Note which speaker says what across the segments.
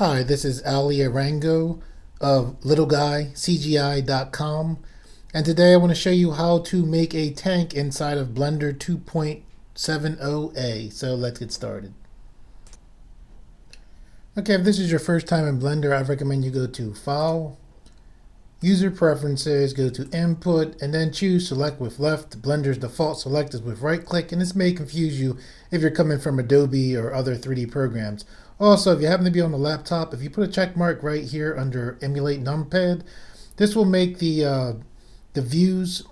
Speaker 1: Hi, this is Alimayo Arango of littleguycgi.com, and today I want to show you how to make a tank inside of Blender 2.70a. So let's get started. Okay, if this is your first time in Blender, I recommend you go to File, User Preferences, go to Input, and then choose Select with Left. Blender's default select is with right click, and this may confuse you if you're coming from Adobe or other 3D programs. Also, if you happen to be on a laptop, if you put a check mark right here under Emulate Numpad, this will make the views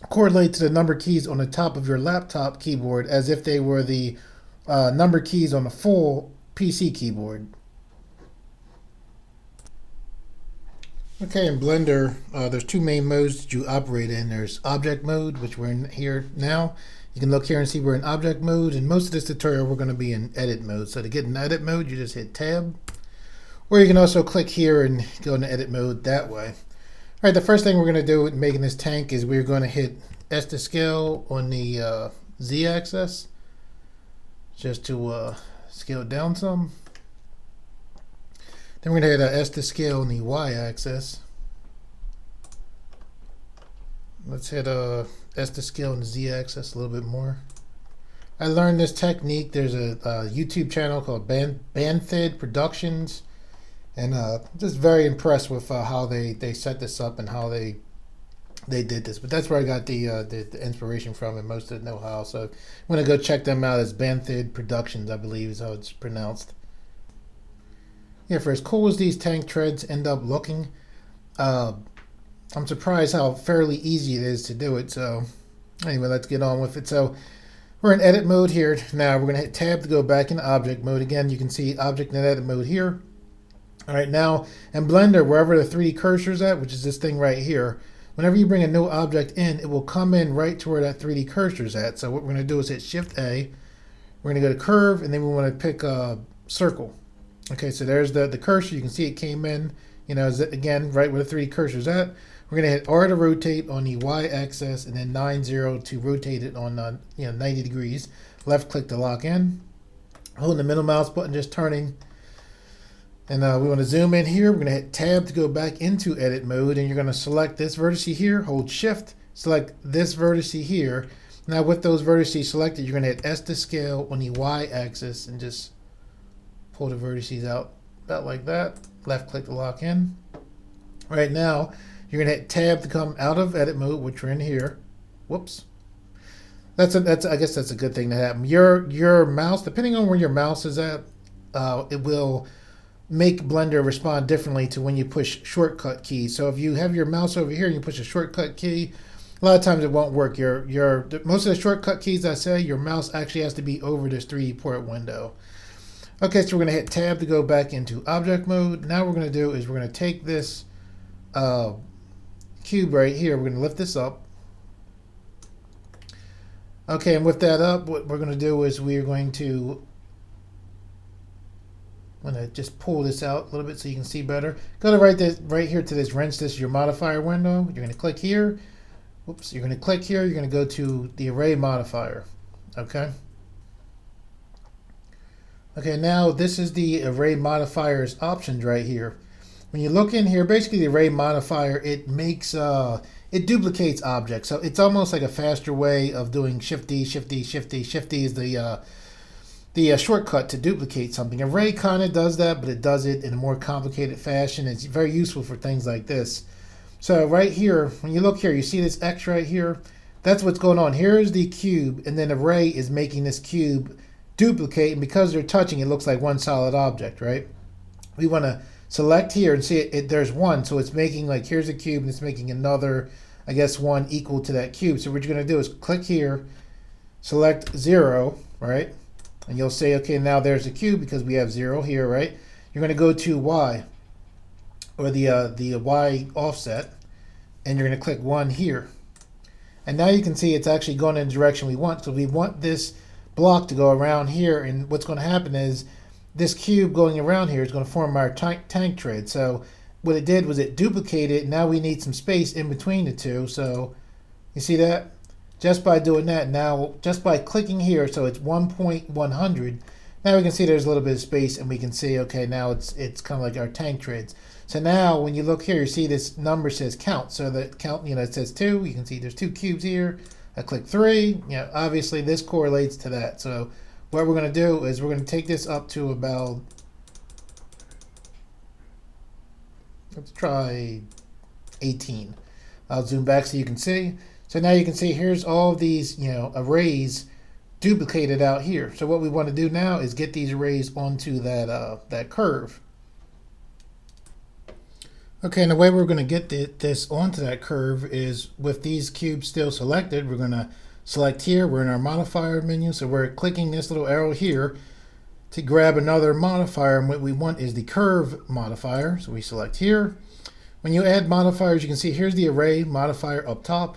Speaker 1: correlate to the number keys on the top of your laptop keyboard as if they were the number keys on a full PC keyboard. Okay, in Blender, there's two main modes that you operate in. There's Object Mode, which we're in here now. You can look here and see we're in Object Mode, and most of this tutorial we're going to be in Edit Mode. So to get in Edit Mode, you just hit Tab, or you can also click here and go into Edit Mode that way. All right, the first thing we're going to do with making this tank is we're going to hit S to scale on the Z-axis, just to scale it down some. Then we're going to hit S to scale on the Y-axis. Let's hit S to scale on the Z-axis a little bit more. I learned this technique. There's a YouTube channel called Banfed Productions, and just very impressed with how they set this up and how they did this. But that's where I got the inspiration from and most of the know-how. So I'm going to go check them out. It's Banfed Productions, I believe is how it's pronounced. Yeah, for as cool as these tank treads end up looking, I'm surprised how fairly easy it is to do it. So anyway, let's get on with it. So we're in edit mode here. Now we're going to hit tab to go back into object mode. Again, you can see object and edit mode here. All right, now in Blender, wherever the 3D cursor is at, which is this thing right here, whenever you bring a new object in, it will come in right to where that 3D cursor is at. So what we're going to do is hit Shift A. We're going to go to curve, and then we want to pick a circle. Okay, so there's the cursor. You can see it came in, again, right where the 3D cursor is at. We're going to hit R to rotate on the Y-axis, and then 90 to rotate it on 90 degrees. Left click to lock in. Holding the middle mouse button, just turning. And we want to zoom in here. We're going to hit Tab to go back into edit mode, and you're going to select this vertex here. Hold Shift, select this vertex here. Now with those vertices selected, you're going to hit S to scale on the Y-axis and just pull the vertices out about like that. Left click to lock in. Right now, you're going to hit Tab to come out of edit mode, which we're in here. Whoops. I guess that's a good thing to happen. Your mouse, depending on where your mouse is at, it will make Blender respond differently to when you push shortcut keys. So if you have your mouse over here and you push a shortcut key, a lot of times it won't work. Most of the shortcut keys I say, your mouse actually has to be over this 3D port window. Okay, so we're going to hit Tab to go back into object mode. Now what we're going to do is we're going to take this cube right here. We're going to lift this up. Okay, and with that up, what we're going to do is we're going to just pull this out a little bit so you can see better. Go to right here to this wrench. This is your modifier window. You're going to click here. Whoops, you're going to click here. You're going to go to the array modifier. Okay. Okay, now this is the array modifiers options right here. When you look in here, basically the array modifier, it makes it duplicates objects. So it's almost like a faster way of doing Shift D, Shift D, Shift D. Shift D is the shortcut to duplicate something. Array kind of does that, but it does it in a more complicated fashion. It's very useful for things like this. So right here, when you look here, you see this X right here. That's what's going on. Here is the cube, and then array is making this cube duplicate, and because they're touching, it looks like one solid object, right? We want to select here and see there's one, so it's making like, here's a cube and it's making another, I guess, one equal to that cube. So what you're going to do is click here, select 0, right? And you'll say, okay, now there's a cube because we have 0 here, right? You're going to go to Y, or the Y offset, and you're going to click 1 here. And now you can see it's actually going in the direction we want. So we want this block to go around here, and what's going to happen is this cube going around here is going to form our tank tread. So what it did was it duplicated. Now we need some space in between the two. So you see that? Just by doing that, now just by clicking here, so it's 1.100, Now we can see there's a little bit of space, and we can see, okay, now it's kind of like our tank treads. So now when you look here, you see this number says count. So the count, it says 2. You can see there's 2 cubes here. I click 3. Obviously this correlates to that. So what we're going to do is we're going to take this up to about, let's try 18. I'll zoom back so you can see. So now you can see here's all of these, arrays duplicated out here. So what we want to do now is get these arrays onto that curve. Okay, and the way we're going to get this onto that curve is with these cubes still selected. We're going to select here. We're in our modifier menu, so we're clicking this little arrow here to grab another modifier, and what we want is the curve modifier. So we select here. When you add modifiers, you can see here's the array modifier up top,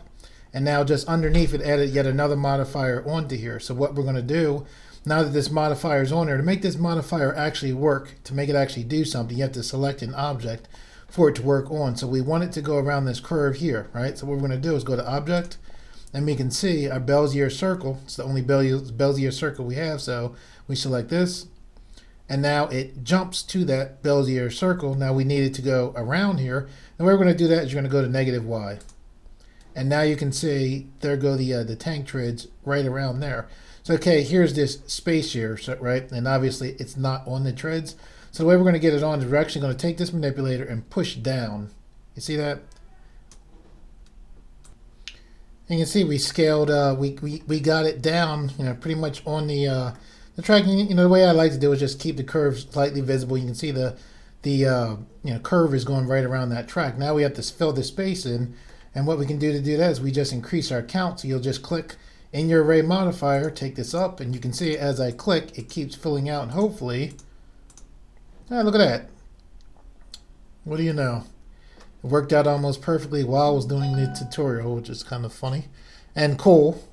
Speaker 1: and now just underneath it added yet another modifier onto here. So what we're going to do now that this modifier is on there, to make this modifier actually work, to make it actually do something, you have to select an object for it to work on. So we want it to go around this curve here, right? So what we're going to do is go to object, and we can see our Bezier circle. It's the only Bezier circle we have, so we select this, and now it jumps to that Bezier circle. Now we need it to go around here, and the way we're going to do that is you're going to go to -y, and now you can see there go the tank treads right around there. So okay, here's this space here, so, right? And obviously it's not on the treads. So the way we're going to get it on is we're actually going to take this manipulator and push down. You see that? And you can see we scaled, we got it down, pretty much on the track. The way I like to do is just keep the curve slightly visible. You can see the curve is going right around that track. Now we have to fill the space in, and what we can do to do that is we just increase our count. So you'll just click in your array modifier, take this up, and you can see as I click, it keeps filling out, and hopefully. Look at that. What do you know? It worked out almost perfectly while I was doing the tutorial, which is kind of funny and cool.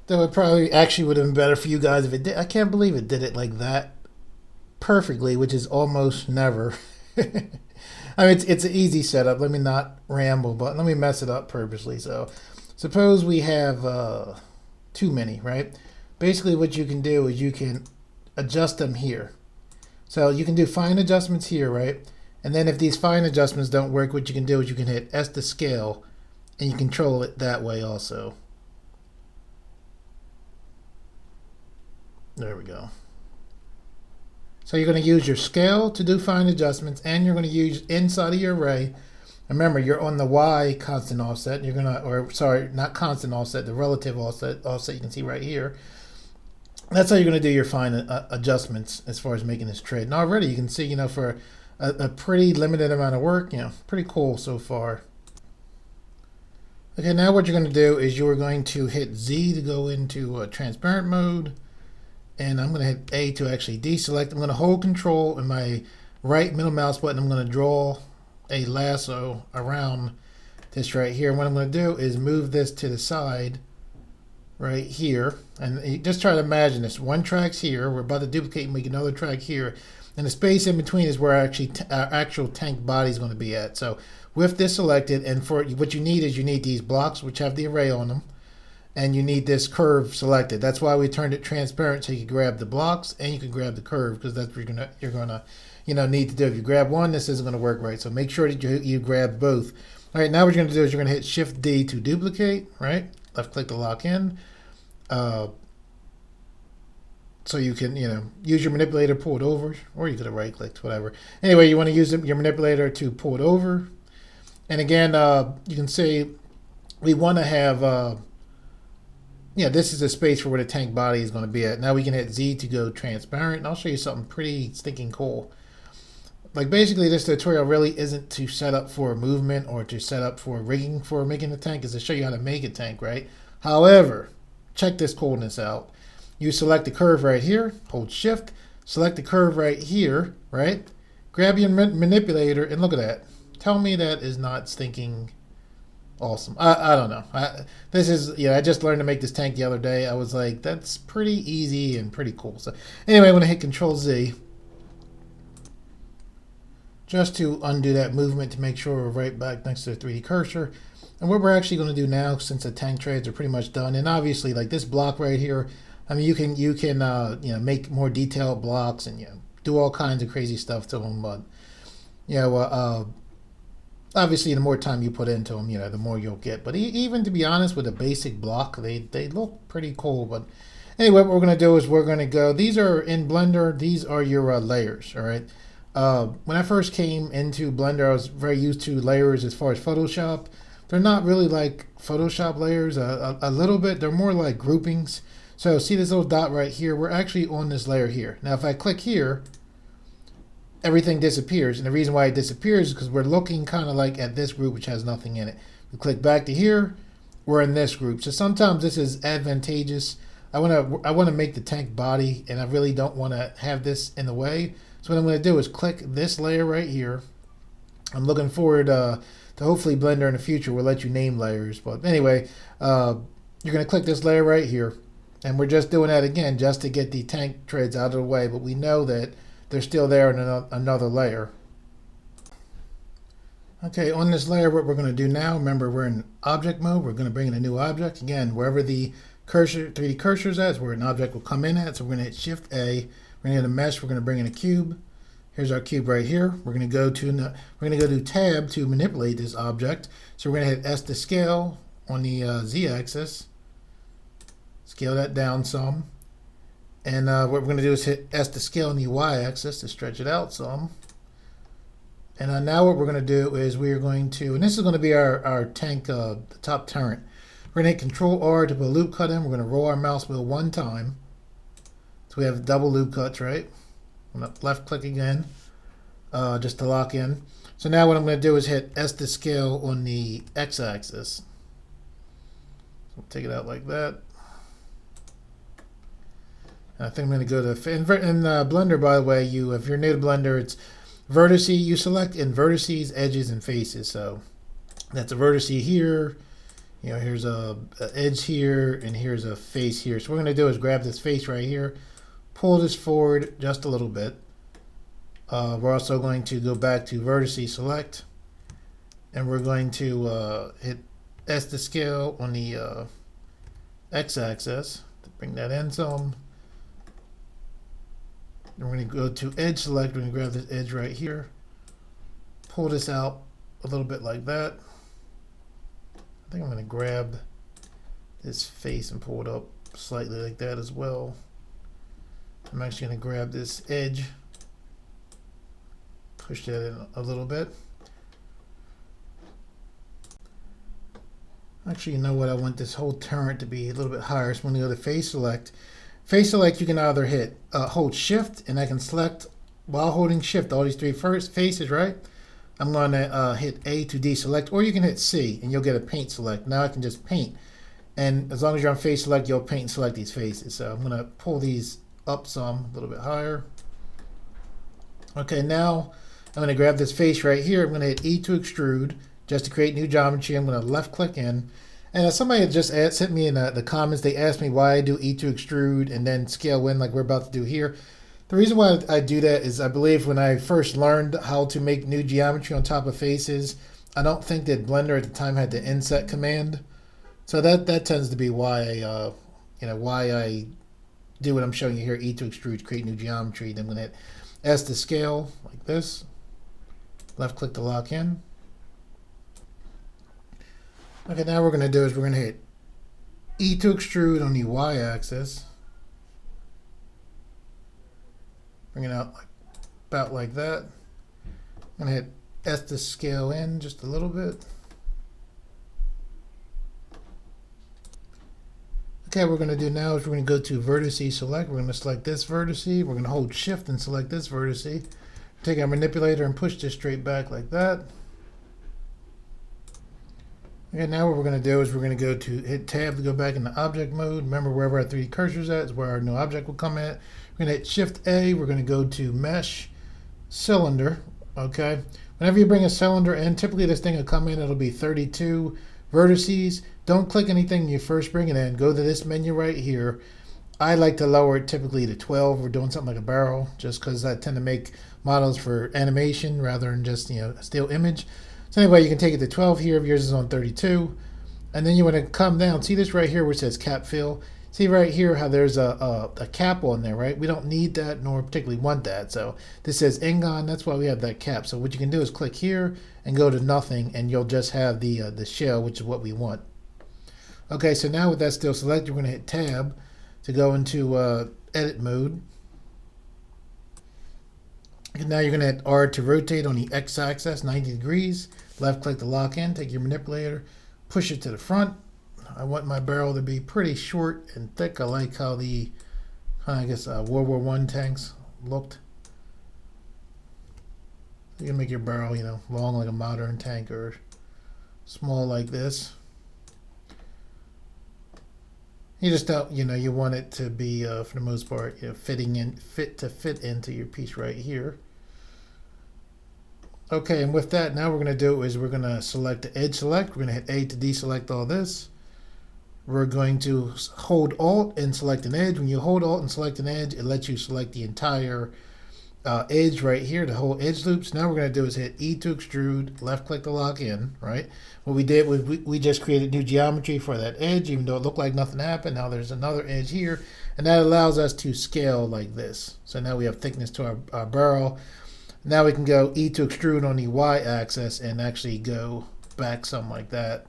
Speaker 1: Though it probably actually would have been better for you guys if it did. I can't believe it did it like that perfectly, which is almost never. I mean, it's an easy setup. Let me not ramble, but let me mess it up purposely. So suppose we have too many, right? Basically what you can do is you can adjust them here. So you can do fine adjustments here, right? And then if these fine adjustments don't work, what you can do is you can hit S to scale, and you control it that way also. There we go. So you're going to use your scale to do fine adjustments, and you're going to use inside of your array. Remember, you're on the Y constant offset. You're going to, or sorry, not constant offset, the relative offset you can see right here. That's how you're going to do your fine adjustments as far as making this trade. And already you can see, for a pretty limited amount of work, pretty cool so far. Okay, now what you're going to do is you're going to hit Z to go into transparent mode. And I'm going to hit A to actually deselect. I'm going to hold control in my right middle mouse button. I'm going to draw a lasso around this right here. And what I'm going to do is move this to the side right here, and you just try to imagine this. One track's here, we're about to duplicate and make another track here, and the space in between is where our actual tank body is going to be at. So with this selected, and for what you need is you need these blocks which have the array on them, and you need this curve selected. That's why we turned it transparent, so you can grab the blocks and you can grab the curve, because that's what you're gonna need to do. If you grab one, this isn't going to work right. So make sure that you grab both. All right, now what you're going to do is you're going to hit Shift D to duplicate, right? Left click to lock in. So you can, use your manipulator, pull it over, or you could have right clicked, whatever. Anyway, you want to use your manipulator to pull it over. And again, you can see we want to have, this is the space for where the tank body is going to be at. Now we can hit Z to go transparent, and I'll show you something pretty stinking cool. Like basically this tutorial really isn't to set up for a movement or to set up for rigging for making a tank. It's to show you how to make a tank, right? However, check this coolness out. You select the curve right here, hold shift, select the curve right here, right? Grab your manipulator and look at that. Tell me that is not stinking awesome. I don't know. This is, I just learned to make this tank the other day. I was like, that's pretty easy and pretty cool. So anyway, I'm going to hit Control Z just to undo that movement to make sure we're right back next to the 3D cursor. And what we're actually going to do now, since the tank trades are pretty much done, and obviously like this block right here, I mean, you can make more detailed blocks and do all kinds of crazy stuff to them. But you know, obviously, the more time you put into them, the more you'll get. But even to be honest, with a basic block, they look pretty cool. But anyway, what we're gonna do is we're gonna go. These are in Blender. These are your layers. All right. When I first came into Blender, I was very used to layers as far as Photoshop. They're not really like Photoshop layers. A little bit. They're more like groupings. So see this little dot right here? We're actually on this layer here. Now, if I click here, everything disappears. And the reason why it disappears is because we're looking kind of like at this group, which has nothing in it. We click back to here, we're in this group. So sometimes this is advantageous. I want to make the tank body, and I really don't want to have this in the way. So what I'm going to do is click this layer right here. I'm looking forward to hopefully Blender in the future will let you name layers. But anyway, you're going to click this layer right here. And we're just doing that again just to get the tank treads out of the way. But we know that they're still there in another layer. Okay, on this layer, what we're going to do now, remember we're in object mode. We're going to bring in a new object. Again, wherever the 3D cursor is at is where an object will come in at. So we're going to hit Shift A. We're going to hit a mesh. We're going to bring in a cube. Here's our cube right here. We're going to go to Tab to manipulate this object. So we're going to hit S to scale on the Z-axis. Scale that down some. And what we're going to do is hit S to scale on the Y-axis to stretch it out some. And now what we're going to do is we are going to, and this is going to be our tank, the top turret. We're going to hit Control R to put a loop cut in. We're going to roll our mouse wheel one time. So we have double loop cuts, right? I'm going to left click again, just to lock in. So now what I'm going to do is hit S to scale on the X-axis. So take it out like that. I think I'm going to go to, in Blender, by the way, if you're new to Blender, it's vertices. You select in vertices, edges, and faces. So that's a vertice here. Here's a edge here, and here's a face here. So what we're going to do is grab this face right here, pull this forward just a little bit. We're also going to go back to vertices select, and we're going to hit S to scale on the X-axis to bring that in some. And we're going to go to edge select. We're going to grab this edge right here, pull this out a little bit like that. I think I'm going to grab this face and pull it up slightly like that as well. I'm actually going to grab this edge, push that in a little bit. Actually, you know what? I want this whole turret to be a little bit higher. So I'm going to go to face select. Face select, you can either hit hold shift, and I can select while holding shift all these three faces, right? I'm going to hit A to deselect, or you can hit C and you'll get a paint select. Now I can just paint, and as long as you're on face select, you'll paint and select these faces. So I'm going to pull these up some, a little bit higher. Okay, now I'm going to grab this face right here. I'm going to hit E to extrude just to create new geometry. I'm going to left click in. And somebody had just sent me in the comments, they asked me why I do E to extrude and then scale in like we're about to do here. The reason why I do that is I believe when I first learned how to make new geometry on top of faces, I don't think that Blender at the time had the inset command. So that tends to be why why I do what I'm showing you here, E to extrude, create new geometry. Then I'm going to hit S to scale like this. Left click to lock in. Okay, now what we're going to do is we're going to hit E to extrude on the Y-axis. Bring it out about like that. I'm going to hit S to scale in just a little bit. Okay, what we're going to do now is we're going to go to vertice select. We're going to select this vertice. We're going to hold shift and select this vertice. Take our manipulator and push this straight back like that. Okay, now what we're going to do is we're going to go to hit tab to go back into object mode. Remember, wherever our 3D cursor is at is where our new object will come at. We're going to hit Shift A. We're going to go to mesh cylinder. Okay, whenever you bring a cylinder in, typically this thing will come in. It'll be 32 vertices. Don't click anything when you first bring it in. Go to this menu right here. I like to lower it typically to 12. We're doing something like a barrel, just because I tend to make models for animation rather than just a still image. So anyway, you can take it to 12 here if yours is on 32. And then you want to come down. See this right here where it says cap fill? See right here how there's a cap on there, right? We don't need that nor particularly want that. So this says Ingon, that's why we have that cap. So what you can do is click here and go to nothing, and you'll just have the shell, which is what we want. Okay, so now with that still selected, we're going to hit Tab to go into edit mode. And now you're going to hit R to rotate on the X-axis 90 degrees. Left click to lock in, take your manipulator, push it to the front. I want my barrel to be pretty short and thick. I like how the, I guess, World War I tanks looked. You can make your barrel, you know, long like a modern tank or small like this. You just don't, you know, you want it to be, for the most part, you know, fit into your piece right here. Okay, and with that, now what we're going to do is we're going to select the edge select. We're going to hit A to deselect all this. We're going to hold Alt and select an edge. When you hold Alt and select an edge, it lets you select the entire edge right here, the whole edge loops. Now what we're going to do is hit E to extrude, left click to lock in, right? What we did was we just created new geometry for that edge, even though it looked like nothing happened. Now there's another edge here, and that allows us to scale like this. So now we have thickness to our barrel. Now we can go E to extrude on the Y-axis and actually go back something like that.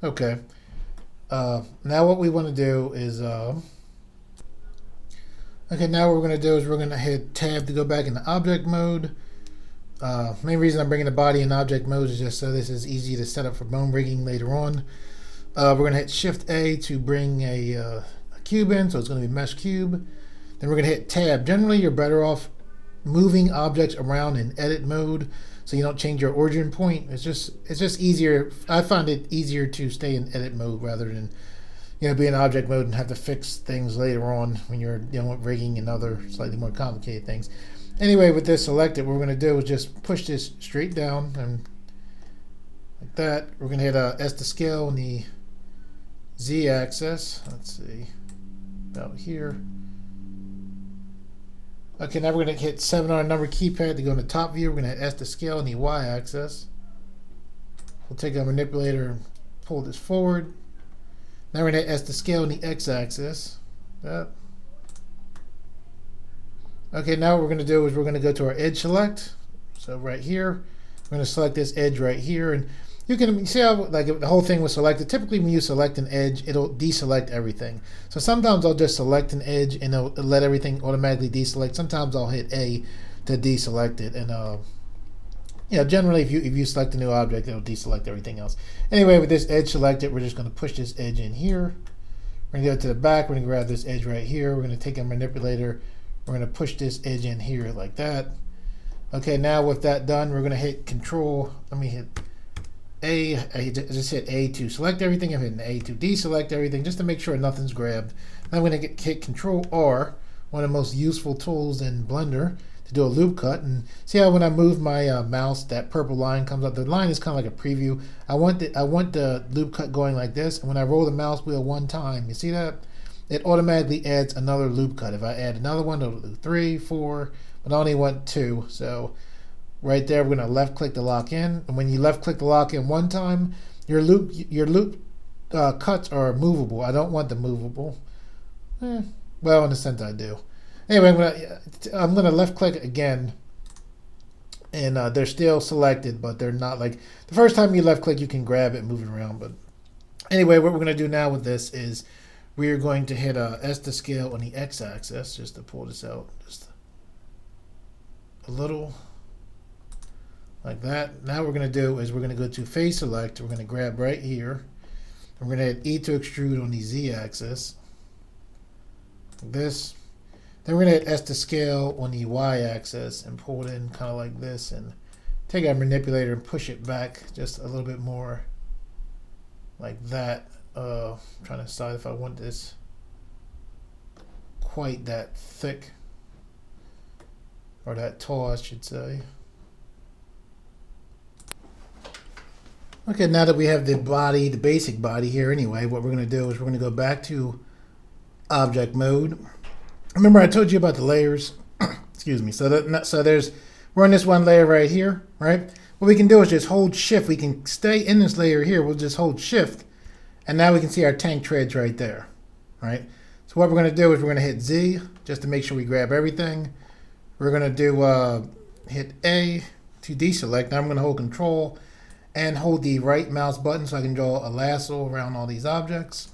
Speaker 1: Okay. Now what we want to do is, okay, now what we're going to do is we're going to hit Tab to go back into object mode. Main reason I'm bringing the body in object mode is just so this is easy to set up for bone rigging later on. We're going to hit Shift A to bring a cube in, so it's going to be mesh cube. Then we're going to hit Tab. Generally, you're better off moving objects around in edit mode so you don't change your origin point. It's just easier. I find it easier to stay in edit mode rather than, you know, be in object mode and have to fix things later on when you're dealing with rigging and other slightly more complicated things. Anyway, with this selected, what we're going to do is just push this straight down and like that. We're going to hit S to scale on the Z axis. Let's see, about here. Okay, now we're going to hit 7 on a number keypad to go in the top view. We're going to hit S to scale on the Y axis. We'll take our manipulator and pull this forward. Now we're going to hit S to scale on the X axis. That. Okay, now what we're going to do is we're going to go to our edge select. So right here, we're going to select this edge right here, and you can see how like the whole thing was selected. Typically when you select an edge, it'll deselect everything. So sometimes I'll just select an edge and it'll let everything automatically deselect. Sometimes I'll hit A to deselect it, and yeah, generally if you select a new object, it'll deselect everything else. Anyway, with this edge selected, we're just going to push this edge in here. We're going to go to the back. We're going to grab this edge right here. We're going to take a manipulator. We're going to push this edge in here like that. Okay, now with that done, we're going to hit Control. Let me hit A. I just hit A to select everything. I'm hitting A to deselect everything just to make sure nothing's grabbed. Then I'm going to hit Control R, one of the most useful tools in Blender, to do a loop cut. And see how when I move my mouse, that purple line comes up. The line is kind of like a preview. I want the loop cut going like this. And when I roll the mouse wheel one time, you see that? It automatically adds another loop cut. If I add another one, it'll do 3, 4, but I only want 2. So right there, we're going to left click to lock in. And when you left click to lock in one time, your loop cuts are movable. I don't want them movable. Well, in a sense, I do. Anyway, I'm going to left click again, and they're still selected, but they're not like the first time you left click, you can grab it and move it around. But anyway, what we're going to do now with this is we are going to hit S to scale on the X axis just to pull this out just a little like that. Now what we're going to do is we're going to go to face select. We're going to grab right here. We're going to hit E to extrude on the Z axis. Like this. Then we're going to hit S to scale on the Y axis and pull it in kind of like this and take our manipulator and push it back just a little bit more like that. I'm trying to decide if I want this quite that thick or that tall, I should say. Okay, now that we have the body, the basic body here anyway, what we're going to do is we're going to go back to object mode. Remember I told you about the layers. Excuse me. So we're on this one layer right here, right? what we can do is just hold shift. We can stay in this layer here. We'll just hold shift. And now we can see our tank treads right there. Right? So what we're going to do is we're going to hit Z just to make sure we grab everything. We're going to do hit A to deselect. Now I'm going to hold Control and hold the right mouse button so I can draw a lasso around all these objects.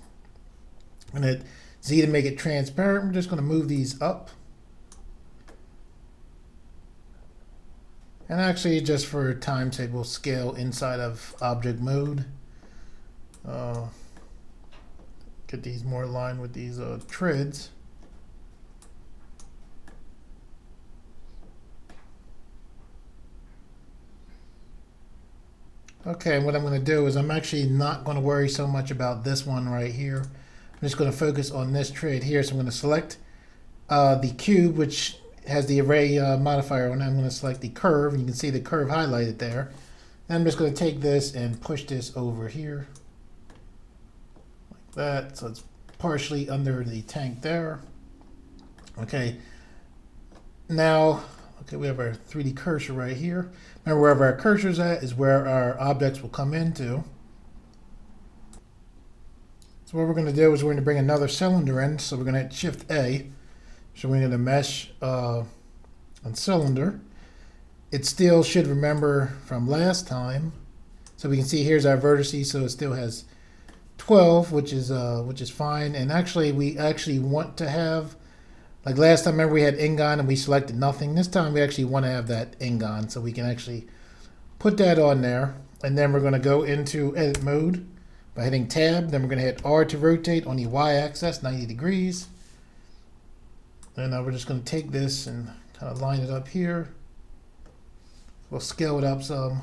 Speaker 1: I'm going to hit Z to make it transparent. We're just going to move these up. And actually, just for time's sake, we'll scale inside of object mode. Get these more aligned with these treads. Okay, and what I'm going to do is I'm actually not going to worry so much about this one right here. I'm just going to focus on this tread here. So I'm going to select the cube, which has the array modifier on it. I'm going to select the curve, and you can see the curve highlighted there. And I'm just going to take this and push this over here like that, so it's partially under the tank there. Okay, now we have our 3D cursor right here. Remember, wherever our cursor is at is where our objects will come into. So what we're going to do is we're going to bring another cylinder in. So we're going to hit Shift A. So we're going to mesh on cylinder. It still should remember from last time. So we can see here's our vertices. So it still has 12, which is fine. And actually, we actually want to have, like last time, remember we had Ingon and we selected nothing. This time we actually want to have that Ingon, so we can actually put that on there. And then we're going to go into edit mode by hitting tab. Then we're going to hit R to rotate on the y-axis 90 degrees. And now we're just going to take this and kind of line it up here. We'll scale it up some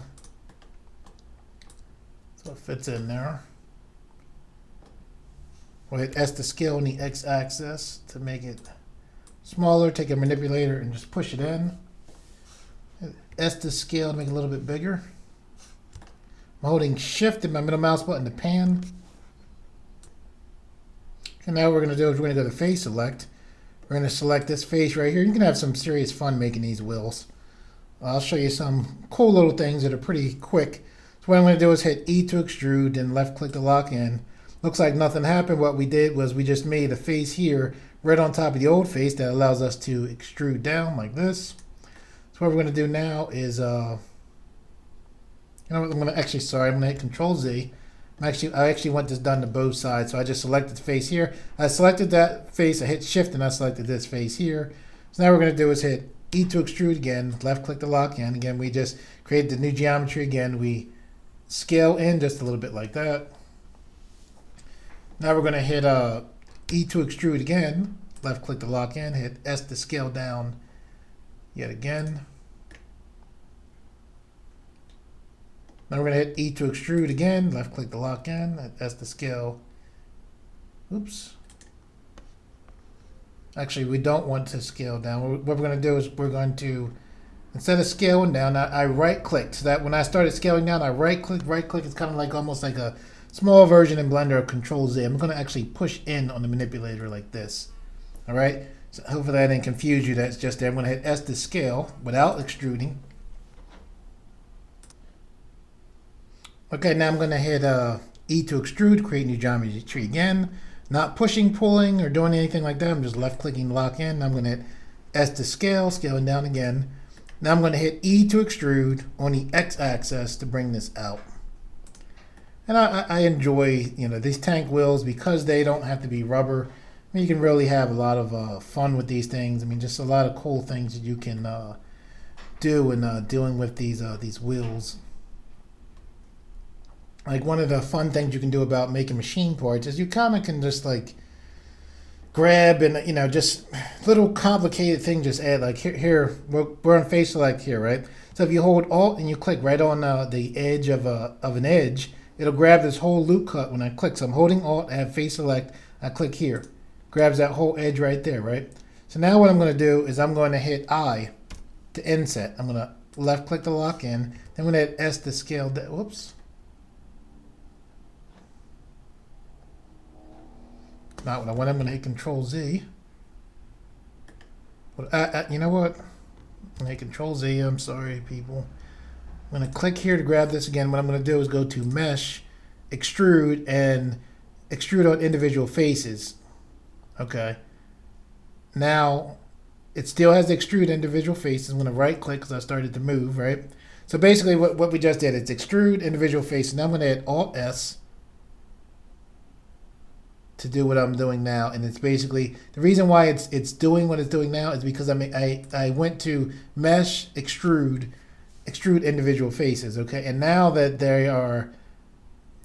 Speaker 1: so it fits in there. We'll hit S to scale on the x-axis to make it smaller. Take a manipulator and just push it in. Hit S to scale to make it a little bit bigger. I'm holding Shift in my middle mouse button to pan. And now what we're going to do is we're going to go to Face Select. We're going to select this face right here. You can have some serious fun making these wheels. I'll show you some cool little things that are pretty quick. So what I'm going to do is hit E to extrude, then left click to lock in. Looks like nothing happened. What we did was we just made a face here right on top of the old face that allows us to extrude down like this. So what we're going to do now is, you know what, I'm going to actually, sorry, I'm going to hit Control Z. I actually want this done to both sides, so I just selected the face here. I selected that face, I hit Shift, and I selected this face here. So now what we're going to do is hit E to extrude again, left click to lock in. Again, we just created the new geometry again. We scale in just a little bit like that. Now we're going to hit E to extrude again, left click to lock in, hit S to scale down yet again. Now we're going to hit E to extrude again, left click to lock in, hit S to scale. Oops. Actually, we don't want to scale down. What we're going to do is we're going to, instead of scaling down, I right click, so that when I started scaling down, I right click is kind of like almost like a small version in Blender of Control Z. I'm going to actually push in on the manipulator like this. All right. So hopefully that didn't confuse you. That's just there. I'm going to hit S to scale without extruding. Okay, now I'm going to hit E to extrude, create new geometry tree again. Not pushing, pulling, or doing anything like that. I'm just left clicking lock in. I'm going to hit S to scale, scaling down again. Now I'm going to hit E to extrude on the x-axis to bring this out. And I enjoy, you know, these tank wheels because they don't have to be rubber. I mean, you can really have a lot of fun with these things. I mean, just a lot of cool things that you can do in dealing with these wheels. Like one of the fun things you can do about making machine parts is you kind of can just like grab and, you know, just little complicated things just add. Like here we're on face select here, right? So if you hold Alt and you click right on the edge of an edge, it'll grab this whole loop cut when I click. So I'm holding Alt, I have face select, I click here. Grabs that whole edge right there, right? So now what I'm going to do is I'm going to hit I to inset. I'm going to left click to lock in. Then I'm going to hit S to scale. Whoops. Not what I want. I'm going to hit Control Z. But you know what? I'm going to hit Control Z. I'm sorry, people. I'm going to click here to grab this again. What I'm going to do is go to Mesh, Extrude, and Extrude on individual faces. Okay. Now, it still has the extrude individual faces. I'm going to right click because I started to move, right? So basically what we just did is extrude individual faces. Now I'm going to hit Alt S to do what I'm doing now. And it's basically, the reason why it's doing what it's doing now is because I went to Mesh, Extrude individual faces, okay? And now that they are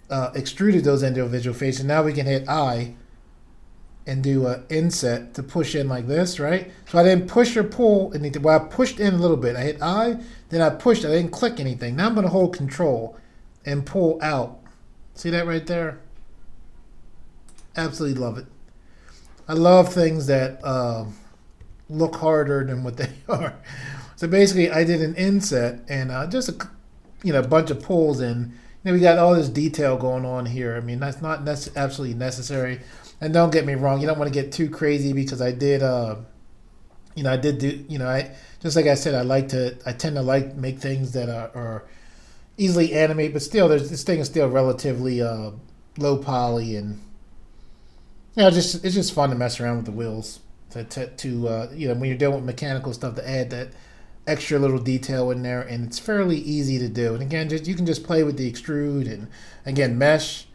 Speaker 1: extruded those individual faces, now we can hit I and do an inset to push in like this, right? So I didn't push or pull anything. Well, I pushed in a little bit. I hit I, then I pushed. I didn't click anything. Now I'm going to hold Control and pull out. See that right there? Absolutely love it. I love things that look harder than what they are. So basically, I did an inset and just a bunch of pulls in. We got all this detail going on here. I mean, that's absolutely necessary. And don't get me wrong, you don't want to get too crazy because I did, just like I said, I tend to make things that are easily animate, but still, this thing is still relatively low poly, and it's just fun to mess around with the wheels to when you're dealing with mechanical stuff, to add that extra little detail in there, and it's fairly easy to do. And again, you can just play with the extrude, and again, mesh,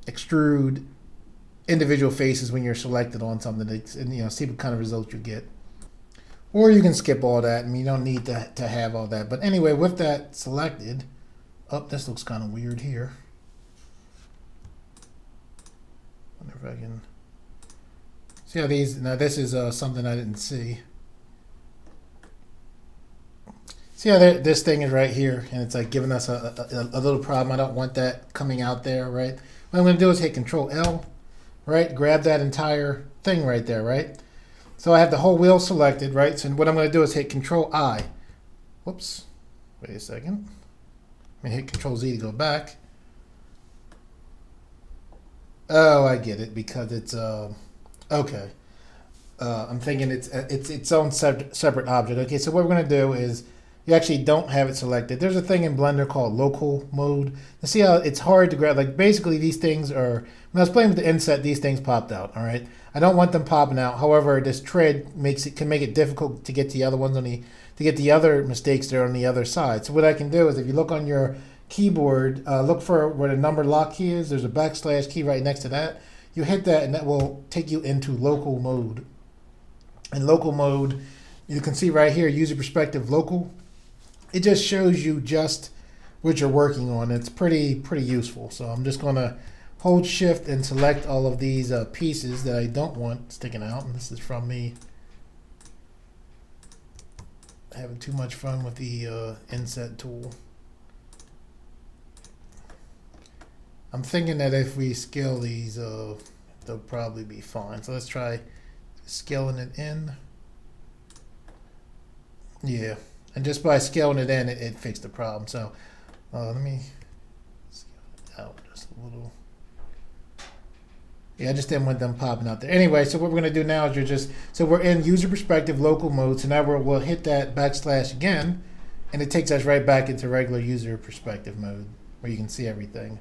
Speaker 1: extrude individual faces when you're selected on something, and see what kind of results you get. Or you can skip all that. I mean, you don't need to have all that. But anyway, with that selected, this looks kind of weird here. Wonder if I can see how these. Now this is something I didn't see. See how this thing is right here, and it's like giving us a little problem. I don't want that coming out there, right? What I'm going to do is hit Control L, right? Grab that entire thing right there, right? So I have the whole wheel selected, right? So what I'm going to do is hit Control I. Whoops. Wait a second. Let me hit Control Z to go back. Oh, I get it, because it's okay. I'm thinking it's its own separate object. Okay, so what we're going to do is, you actually don't have it selected. There's a thing in Blender called local mode. You see how it's hard to grab? Like basically these things are, when I was playing with the inset, these things popped out, all right? I don't want them popping out. However, this tread can make it difficult to get the other ones to get the other mistakes that are on the other side. So what I can do is, if you look on your keyboard, look for where the number lock key is. There's a / key right next to that. You hit that and that will take you into local mode. In local mode, you can see right here, user perspective local. It just shows you just what you're working on. It's pretty useful. So I'm just going to hold Shift and select all of these pieces that I don't want sticking out. And this is from me having too much fun with the inset tool. I'm thinking that if we scale these, they'll probably be fine. So let's try scaling it in. Yeah. And just by scaling it in, it fixed the problem. So let me scale it out just a little. Yeah, I just didn't want them popping out there. Anyway, so what we're going to do now is so we're in user perspective local mode. So now we'll hit that / again, and it takes us right back into regular user perspective mode where you can see everything.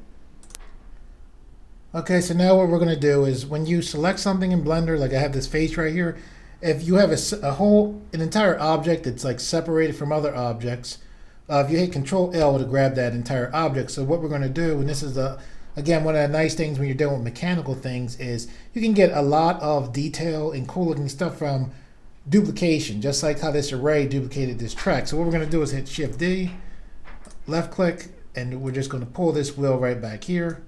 Speaker 1: Okay, so now what we're going to do is, when you select something in Blender, like I have this face right here, if you have an entire object that's like separated from other objects, if you hit Control L to grab that entire object. So what we're going to do, and this is again, one of the nice things when you're dealing with mechanical things, is you can get a lot of detail and cool looking stuff from duplication, just like how this array duplicated this track. So what we're going to do is hit Shift D, left click, and we're just going to pull this wheel right back here.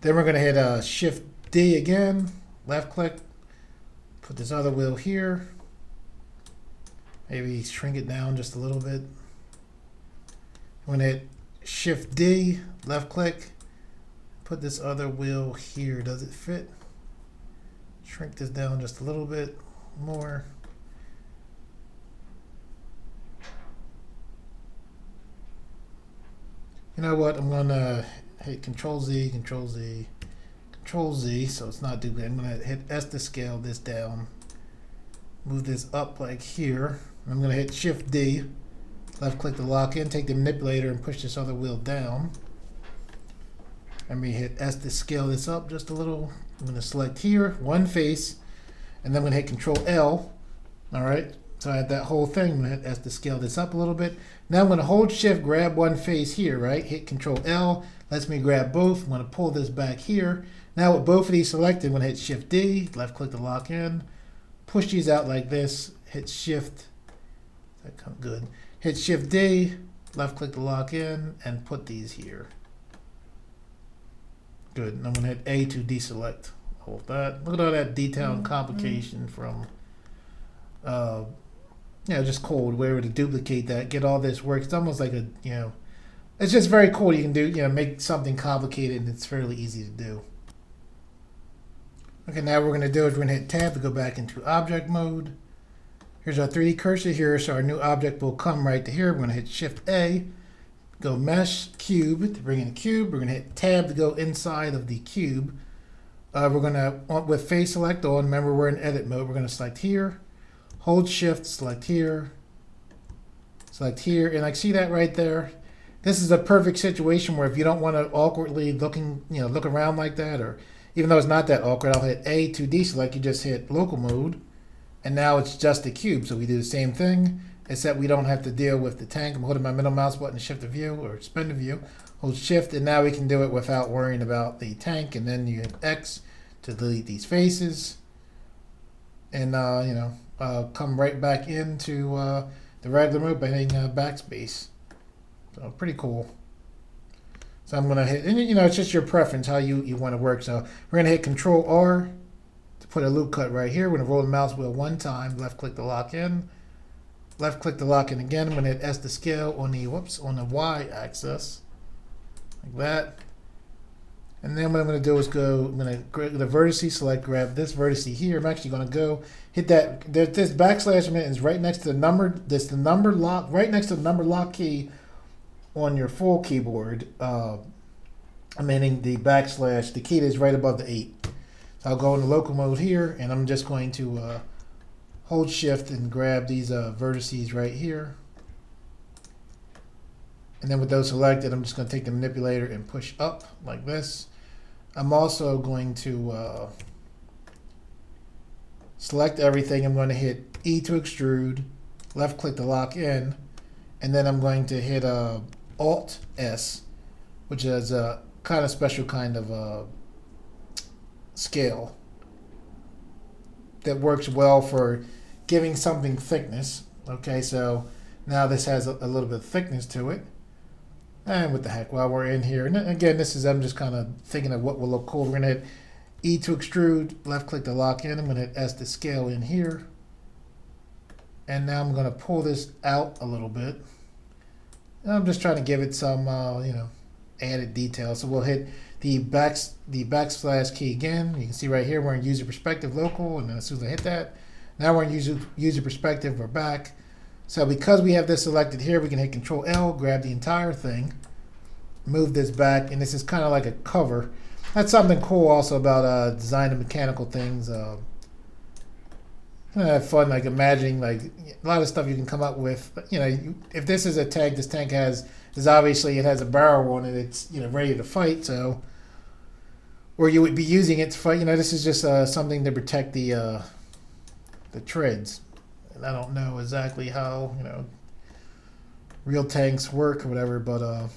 Speaker 1: Then we're going to hit Shift D again, left click, put this other wheel here. Maybe shrink it down just a little bit. I'm going to hit Shift D, left click, put this other wheel here. Does it fit? Shrink this down just a little bit more. You know what? I'm going to hit Control Z, Control Z, Control Z, so it's not duplicated. I'm going to hit S to scale this down. Move this up like here. I'm going to hit Shift D, left click to lock in, take the manipulator and push this other wheel down. Let me hit S to scale this up just a little. I'm going to select here, one face, and then I'm going to hit Control L. All right, so I had that whole thing. I'm going to hit S to scale this up a little bit. Now I'm going to hold Shift, grab one face here, right? Hit Control L, lets me grab both. I'm going to pull this back here. Now with both of these selected, I'm going to hit Shift D, left click to lock in, push these out like this, hit Shift, that come good. Hit Shift D, left click to lock in, and put these here. Good, and I'm going to hit A to deselect all of that. Look at all that detail and complication from, just code. We're able to duplicate that, get all this work. It's almost like it's just very cool. You can do, make something complicated and it's fairly easy to do. Okay, now what we're going to do is we're going to hit Tab to go back into object mode. Here's our 3D cursor here, so our new object will come right to here. We're going to hit Shift A, go Mesh, Cube to bring in a cube. We're going to hit Tab to go inside of the cube. We're going to, with Face Select on, remember we're in Edit mode, we're going to select here, hold Shift, select here, and I see that right there. This is a perfect situation where if you don't want to awkwardly look around like that, or even though it's not that awkward, I'll hit A to deselect. You just hit local mode, and now it's just a cube. So we do the same thing, except we don't have to deal with the tank. I'm holding my middle mouse button to shift the view or spin the view. Hold Shift, and now we can do it without worrying about the tank. And then you hit X to delete these faces, and come right back into the regular mode by hitting backspace. So pretty cool. So I'm going to hit, and it's just your preference how you want to work. So we're going to hit Control R to put a loop cut right here. We're going to roll the mouse wheel one time, left click to lock in, left click to lock in again. I'm going to hit S to scale on the Y axis, like that. And then what I'm going to do is I'm going to grab the vertice, select, grab this vertice here. I'm actually going to go hit that. This backslash is right next to the number. This the number lock, right next to the number lock key on your full keyboard. I'm hitting the backslash. The key is right above the 8. So I'll go into local mode here, and I'm just going to hold Shift and grab these vertices right here. And then with those selected, I'm just going to take the manipulator and push up like this. I'm also going to select everything. I'm going to hit E to extrude, left click to lock in, and then I'm going to hit Alt S, which is a kind of special kind of scale that works well for giving something thickness. Okay, so now this has a little bit of thickness to it. And what the heck, while we're in here, and again, I'm just kind of thinking of what will look cool. We're going to hit E to extrude, left click to lock in. I'm going to hit S to scale in here. And now I'm going to pull this out a little bit. And I'm just trying to give it some, added detail. So we'll hit the backslash key again. You can see right here, we're in user perspective local. And then as soon as I hit that, now we're in user perspective, we're back. So because we have this selected here, we can hit Control L, grab the entire thing, move this back, and this is kind of like a cover. That's something cool also about designing mechanical things. Have fun, like imagining like a lot of stuff you can come up with. If this is a tank, this tank is obviously it has a barrel on it. It's ready to fight. So, or you would be using it to fight. This is just something to protect the treads. I don't know exactly how real tanks work or whatever, but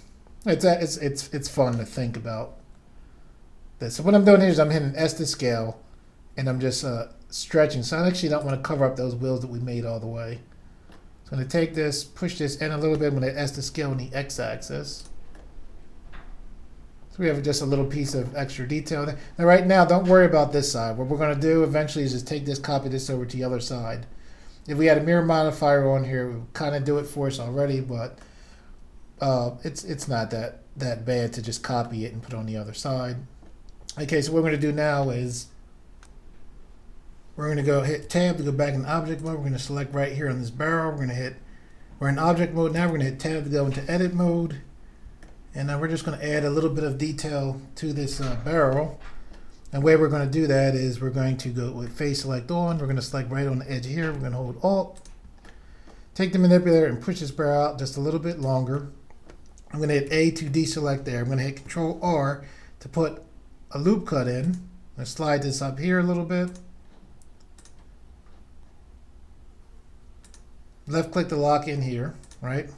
Speaker 1: it's fun to think about this. So what I'm doing here is I'm hitting S to scale, and I'm just stretching. So I actually don't want to cover up those wheels that we made all the way. So I'm going to take this, push this in a little bit. I'm going to S to scale on the X axis. So we have just a little piece of extra detail there. Now right now, don't worry about this side. What we're going to do eventually is just take this, copy this over to the other side. If we had a mirror modifier on here, it would kind of do it for us already, but it's not that bad to just copy it and put it on the other side. Okay, so what we're going to do now is we're going to go hit Tab to go back in object mode. We're going to select right here on this barrel. We're in object mode now. We're going to hit Tab to go into edit mode. And now we're just going to add a little bit of detail to this barrel. And the way we're going to do that is we're going to go with face select on. We're going to select right on the edge here. We're going to hold Alt, take the manipulator and push this barrel out just a little bit longer. I'm going to hit A to deselect there. I'm going to hit Control R to put a loop cut in. I'm going to slide this up here a little bit. Left click to lock in here, right?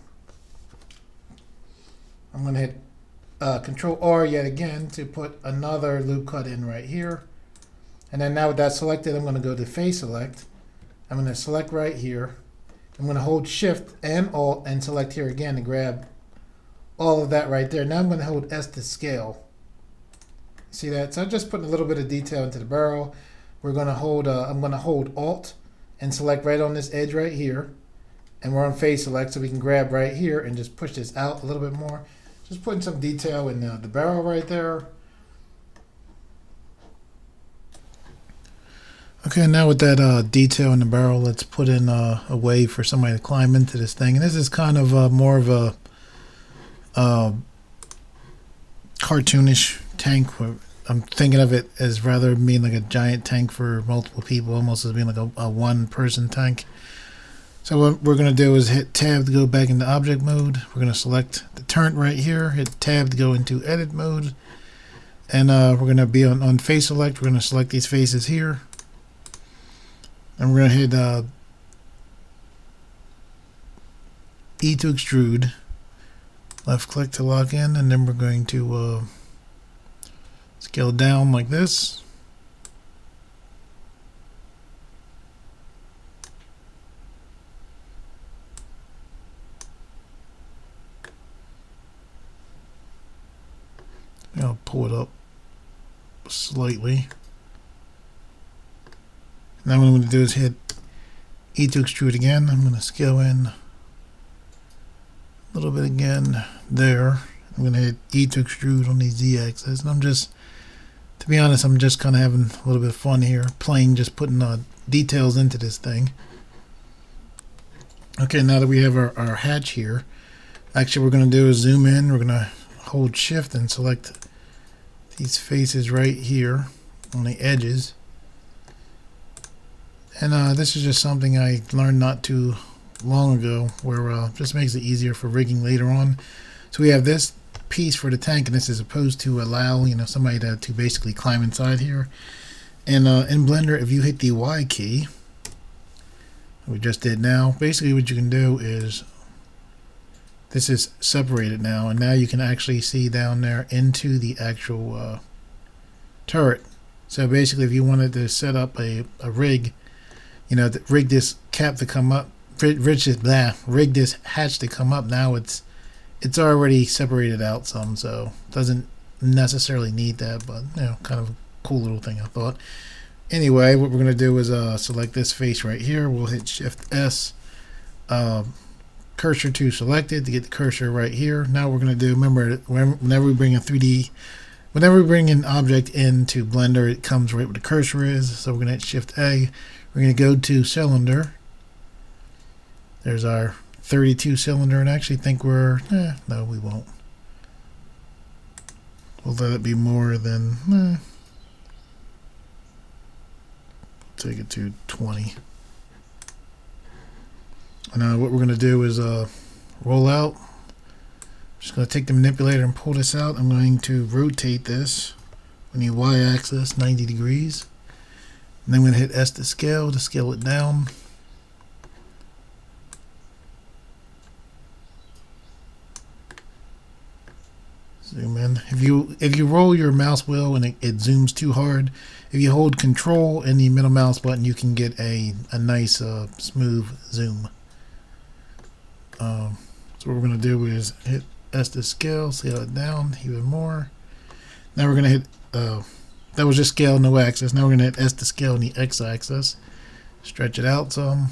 Speaker 1: I'm going to hit Control R yet again to put another loop cut in right here. And then now with that selected, I'm going to go to face select. I'm going to select right here. I'm going to hold Shift and Alt and select here again to grab all of that right there. Now I'm going to hold S to scale. See that? So I'm just putting a little bit of detail into the barrel. We're going to hold, I'm going to hold Alt and select right on this edge right here. And we're on face select, so we can grab right here and just push this out a little bit more. Just putting some detail in the barrel right there. Okay, now with that detail in the barrel, let's put in a way for somebody to climb into this thing. And this is kind of more of a cartoonish tank. I'm thinking of it as rather being like a giant tank for multiple people, almost as being like a one-person tank. So what we're going to do is hit Tab to go back into object mode. We're going to select the turret right here, hit Tab to go into edit mode. And we're going to be on face select. We're going to select these faces here. And we're going to hit E to extrude. Left click to lock in, and then we're going to scale down like this. I'll pull it up slightly. Now what I'm going to do is hit E to extrude again. I'm going to scale in a little bit again there. I'm going to hit E to extrude on the Z-axis. And I'm just, to be honest, I'm just kind of having a little bit of fun here, playing, just putting details into this thing. Okay, now that we have our hatch here, actually what we're going to do is zoom in. We're going to hold Shift and select these faces right here on the edges. And this is just something I learned not too long ago, where just makes it easier for rigging later on. So we have this piece for the tank, and this is supposed to allow somebody to basically climb inside here. And in Blender, if you hit the Y key, we just did now, basically what you can do is, this is separated now, and now you can actually see down there into the actual turret. So basically, if you wanted to set up a rig, to rig this cap to come up, rig this hatch to come up, now it's already separated out some, so doesn't necessarily need that, but kind of a cool little thing, I thought. Anyway, what we're going to do is select this face right here. We'll hit Shift S. Cursor to selected to get the cursor right here. Now we're going to do, remember, whenever we bring whenever we bring an object into Blender, it comes right where the cursor is. So we're going to hit Shift A. We're going to go to cylinder. There's our 32 cylinder, and I actually think no, we won't. We'll let it be more than, take it to 20. And what we're going to do is roll out. Just going to take the manipulator and pull this out. I'm going to rotate this on the Y-axis 90 degrees. And then I'm going to hit S to scale it down. Zoom in. If you roll your mouse wheel and it zooms too hard, if you hold Control and the middle mouse button, you can get a nice smooth zoom. So what we're going to do is hit S to scale it down even more. Now we're going to hit, that was just scale no axis. Now we're going to hit S to scale on the X axis. Stretch it out some.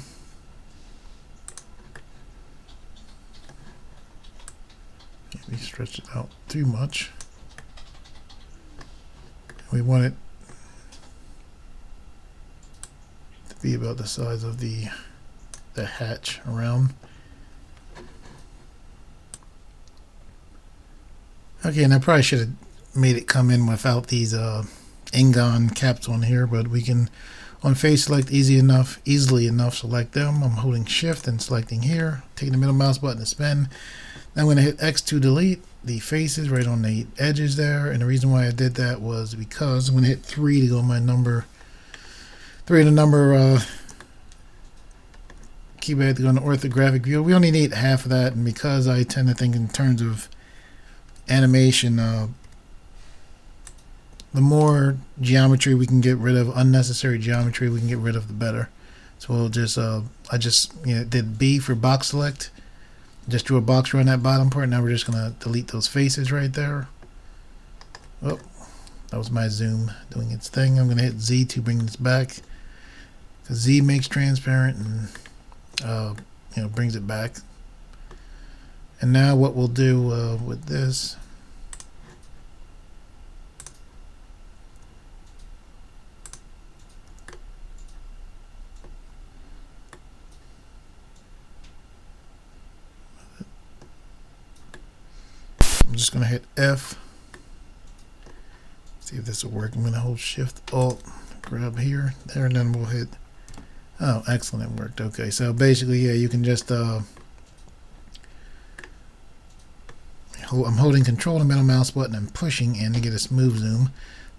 Speaker 1: Maybe stretch it out too much. We want it to be about the size of the hatch around. Okay, and I probably should have made it come in without these Ingon caps on here, but we can on face select easily enough select them. I'm holding shift and selecting here, taking the middle mouse button to spin. Then I'm going to hit X to delete the faces right on the edges there, and the reason why I did that was because I'm going to hit 3 to go my number 3 in the number keypad to go in the orthographic view. We only need half of that, and because I tend to think in terms of animation, the more geometry we can get rid of, unnecessary geometry we can get rid of, the better. So we'll just I just did B for box select, just drew a box around that bottom part. Now we're just gonna delete those faces right there. Oh, that was my zoom doing its thing. I'm gonna hit Z to bring this back, because Z makes transparent and brings it back. And now what we'll do with this, I'm just going to hit F. See if this will work. I'm going to hold Shift Alt, grab here, there, and then we'll hit. Oh, excellent, it worked. Okay, so basically, yeah, you can just I'm holding Control and middle mouse button and pushing in to get a smooth zoom.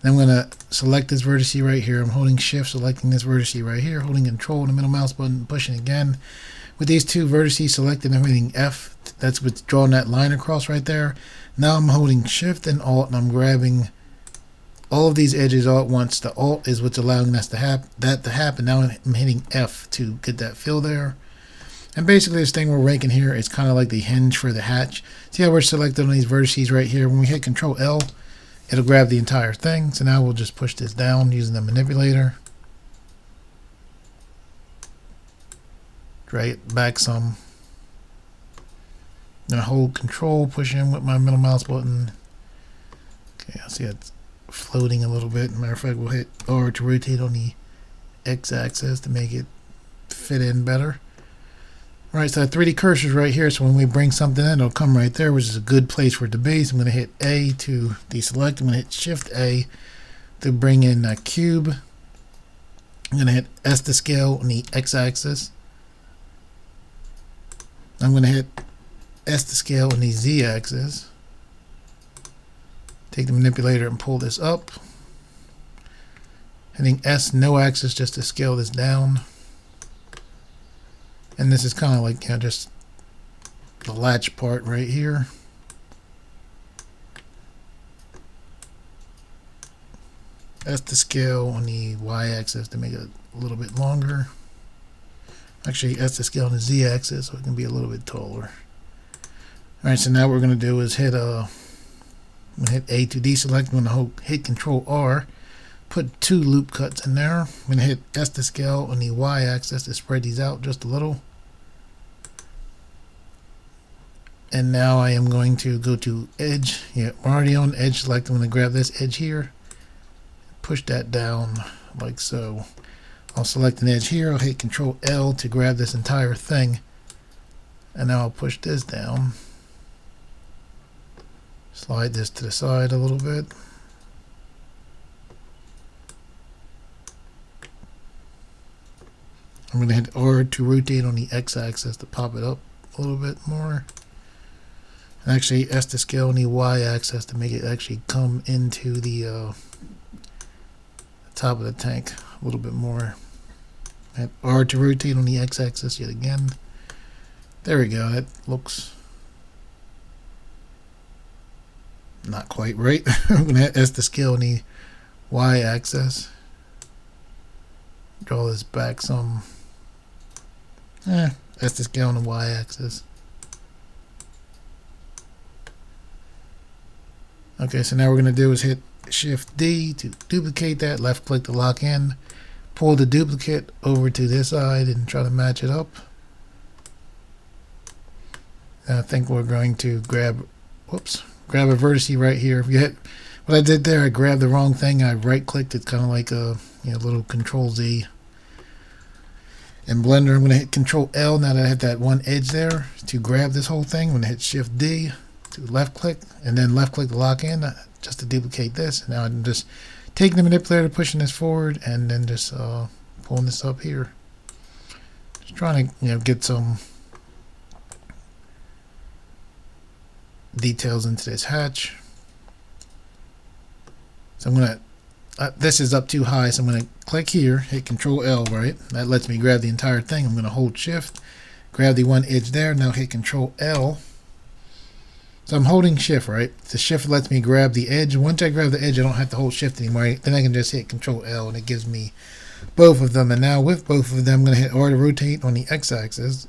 Speaker 1: Then I'm going to select this vertex right here. I'm holding Shift, selecting this vertex right here, holding Control and the middle mouse button and pushing again. With these two vertices selected, I'm hitting F. That's what's drawing that line across right there. Now I'm holding Shift and Alt, and I'm grabbing all of these edges all at once. The Alt is what's allowing that to happen. Now I'm hitting F to get that fill there. And basically this thing we're ranking here is kind of like the hinge for the hatch. See how we're selected on these vertices right here? When we hit Control L, it'll grab the entire thing. So now we'll just push this down using the manipulator. Drag it back some. Then hold Control, push in with my middle mouse button. Okay, I see it's floating a little bit. Matter of fact, we'll hit R to rotate on the X-axis to make it fit in better. All right, so that 3D cursor's right here, so when we bring something in, it'll come right there, which is a good place for it to be. So I'm going to hit A to deselect. I'm going to hit Shift A to bring in a cube. I'm going to hit S to scale on the X-axis. I'm going to hit S to scale on the Z-axis. Take the manipulator and pull this up. Hitting S no axis just to scale this down. And this is kind of like just the latch part right here. S to scale on the Y-axis to make it a little bit longer. Actually, S to scale on the Z-axis so it can be a little bit taller. Alright, so now what we're going to do is hit I'm going to hit A to deselect. I'm going to hit Control R, put 2 loop cuts in there. I'm going to hit S to scale on the Y-axis to spread these out just a little. And now I am going to go to Edge. Yeah, we're already on Edge select. I'm going to grab this edge here, push that down like so. I'll select an edge here. I'll hit Control L to grab this entire thing. And now I'll push this down. Slide this to the side a little bit. I'm going to hit R to rotate on the X-axis to pop it up a little bit more. And actually S to scale on the Y-axis to make it actually come into the top of the tank a little bit more. Hit R to rotate on the X-axis yet again. There we go. That looks not quite right. I'm going to hit S to scale on the Y-axis. Draw this back some. S to scale on the Y-axis. Okay, so now what we're going to do is hit Shift D to duplicate that. Left click to lock in. Pull the duplicate over to this side and try to match it up. And I think we're going to grab a vertice right here. If you hit what I did there, I grabbed the wrong thing. I right clicked. It's kind of like a little Control Z. In Blender, I'm going to hit Control L now that I hit that one edge there to grab this whole thing. I'm going to hit Shift D to left click and then left click to lock in just to duplicate this. Now I'm just taking the manipulator, pushing this forward, and then just pulling this up here. Just trying to get some details into this hatch. So I'm gonna this is up too high, so I'm gonna click here, hit Control L, right? That lets me grab the entire thing. I'm gonna hold Shift, grab the one edge there, now hit Control L. So I'm holding Shift, right? The Shift lets me grab the edge. Once I grab the edge, I don't have to hold Shift anymore. Then I can just hit Control L and it gives me both of them. And now with both of them, I'm gonna hit R to rotate on the X-axis.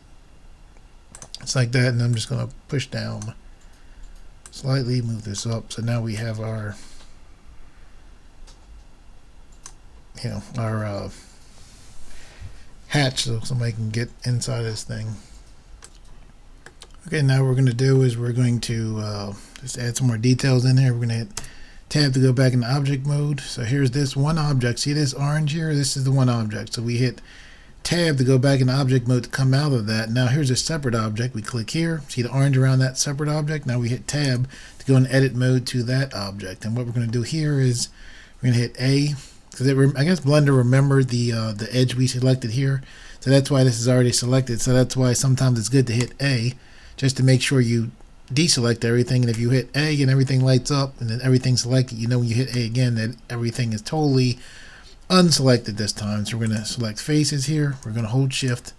Speaker 1: It's like that, and I'm just gonna push down slightly, move this up. So now we have our our hatch, so somebody can get inside this thing. Okay, now what we're going to do is we're going to just add some more details in there. We're going to hit tab to go back into object mode. So here's this one object. See this orange here? This is the one object. So we hit tab to go back into object mode to come out of that. Now here's a separate object. We click here. See the orange around that separate object? Now we hit tab to go in edit mode to that object. And what we're going to do here is we're going to hit A. Because I guess Blender remembered the edge we selected here, so that's why this is already selected. So that's why sometimes it's good to hit A, just to make sure you deselect everything. And if you hit A and everything lights up and then everything's selected, you know when you hit A again that everything is totally unselected this time. So we're going to select faces here. We're going to hold Shift,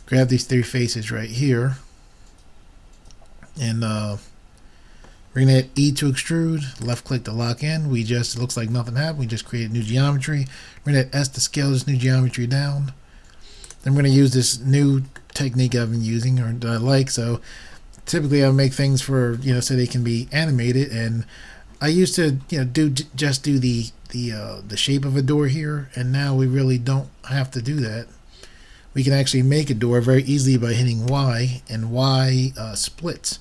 Speaker 1: grab these three faces right here, and we're going to hit E to extrude, left click to lock in. It looks like nothing happened. We just created new geometry. We're going to hit S to scale this new geometry down. Then we're going to use this new technique I've been using, or that I like. So typically I make things for, so they can be animated. And I used to, do the shape of a door here. And now we really don't have to do that. We can actually make a door very easily by hitting Y, and Y splits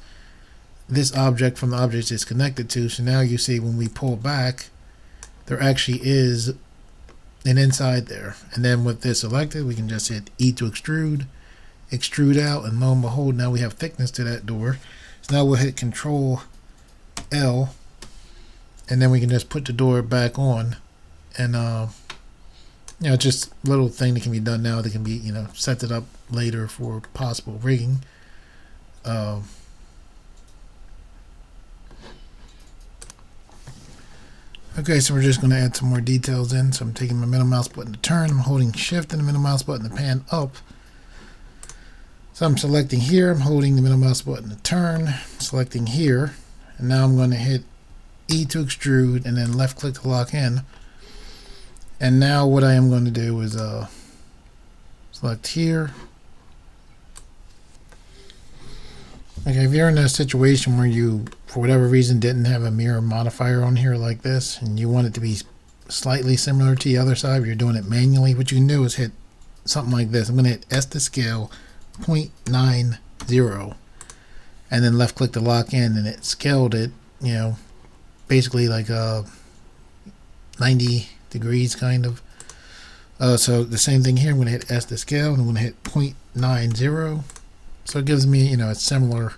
Speaker 1: this object from the object it's connected to. So now you see when we pull back, there actually is an inside there. And then with this selected, we can just hit E to extrude, extrude out, and lo and behold, now we have thickness to that door. So now we'll hit Control L, and then we can just put the door back on. And just a little thing that can be done now that can be, set it up later for possible rigging. Okay, so we're just going to add some more details in. So I'm taking my middle mouse button to turn. I'm holding Shift and the middle mouse button to pan up. So I'm selecting here. I'm holding the middle mouse button to turn. Selecting here. And now I'm going to hit E to extrude and then left click to lock in. And now what I am going to do is select here. Okay, if you're in a situation where you, for whatever reason, didn't have a mirror modifier on here like this, and you want it to be slightly similar to the other side, if you're doing it manually, what you can do is hit something like this. I'm going to hit S to scale 0.90, and then left click to lock in, and it scaled it, basically like 90 degrees kind of. So the same thing here. I'm going to hit S to scale, and I'm going to hit 0.90. So it gives me, it's similar,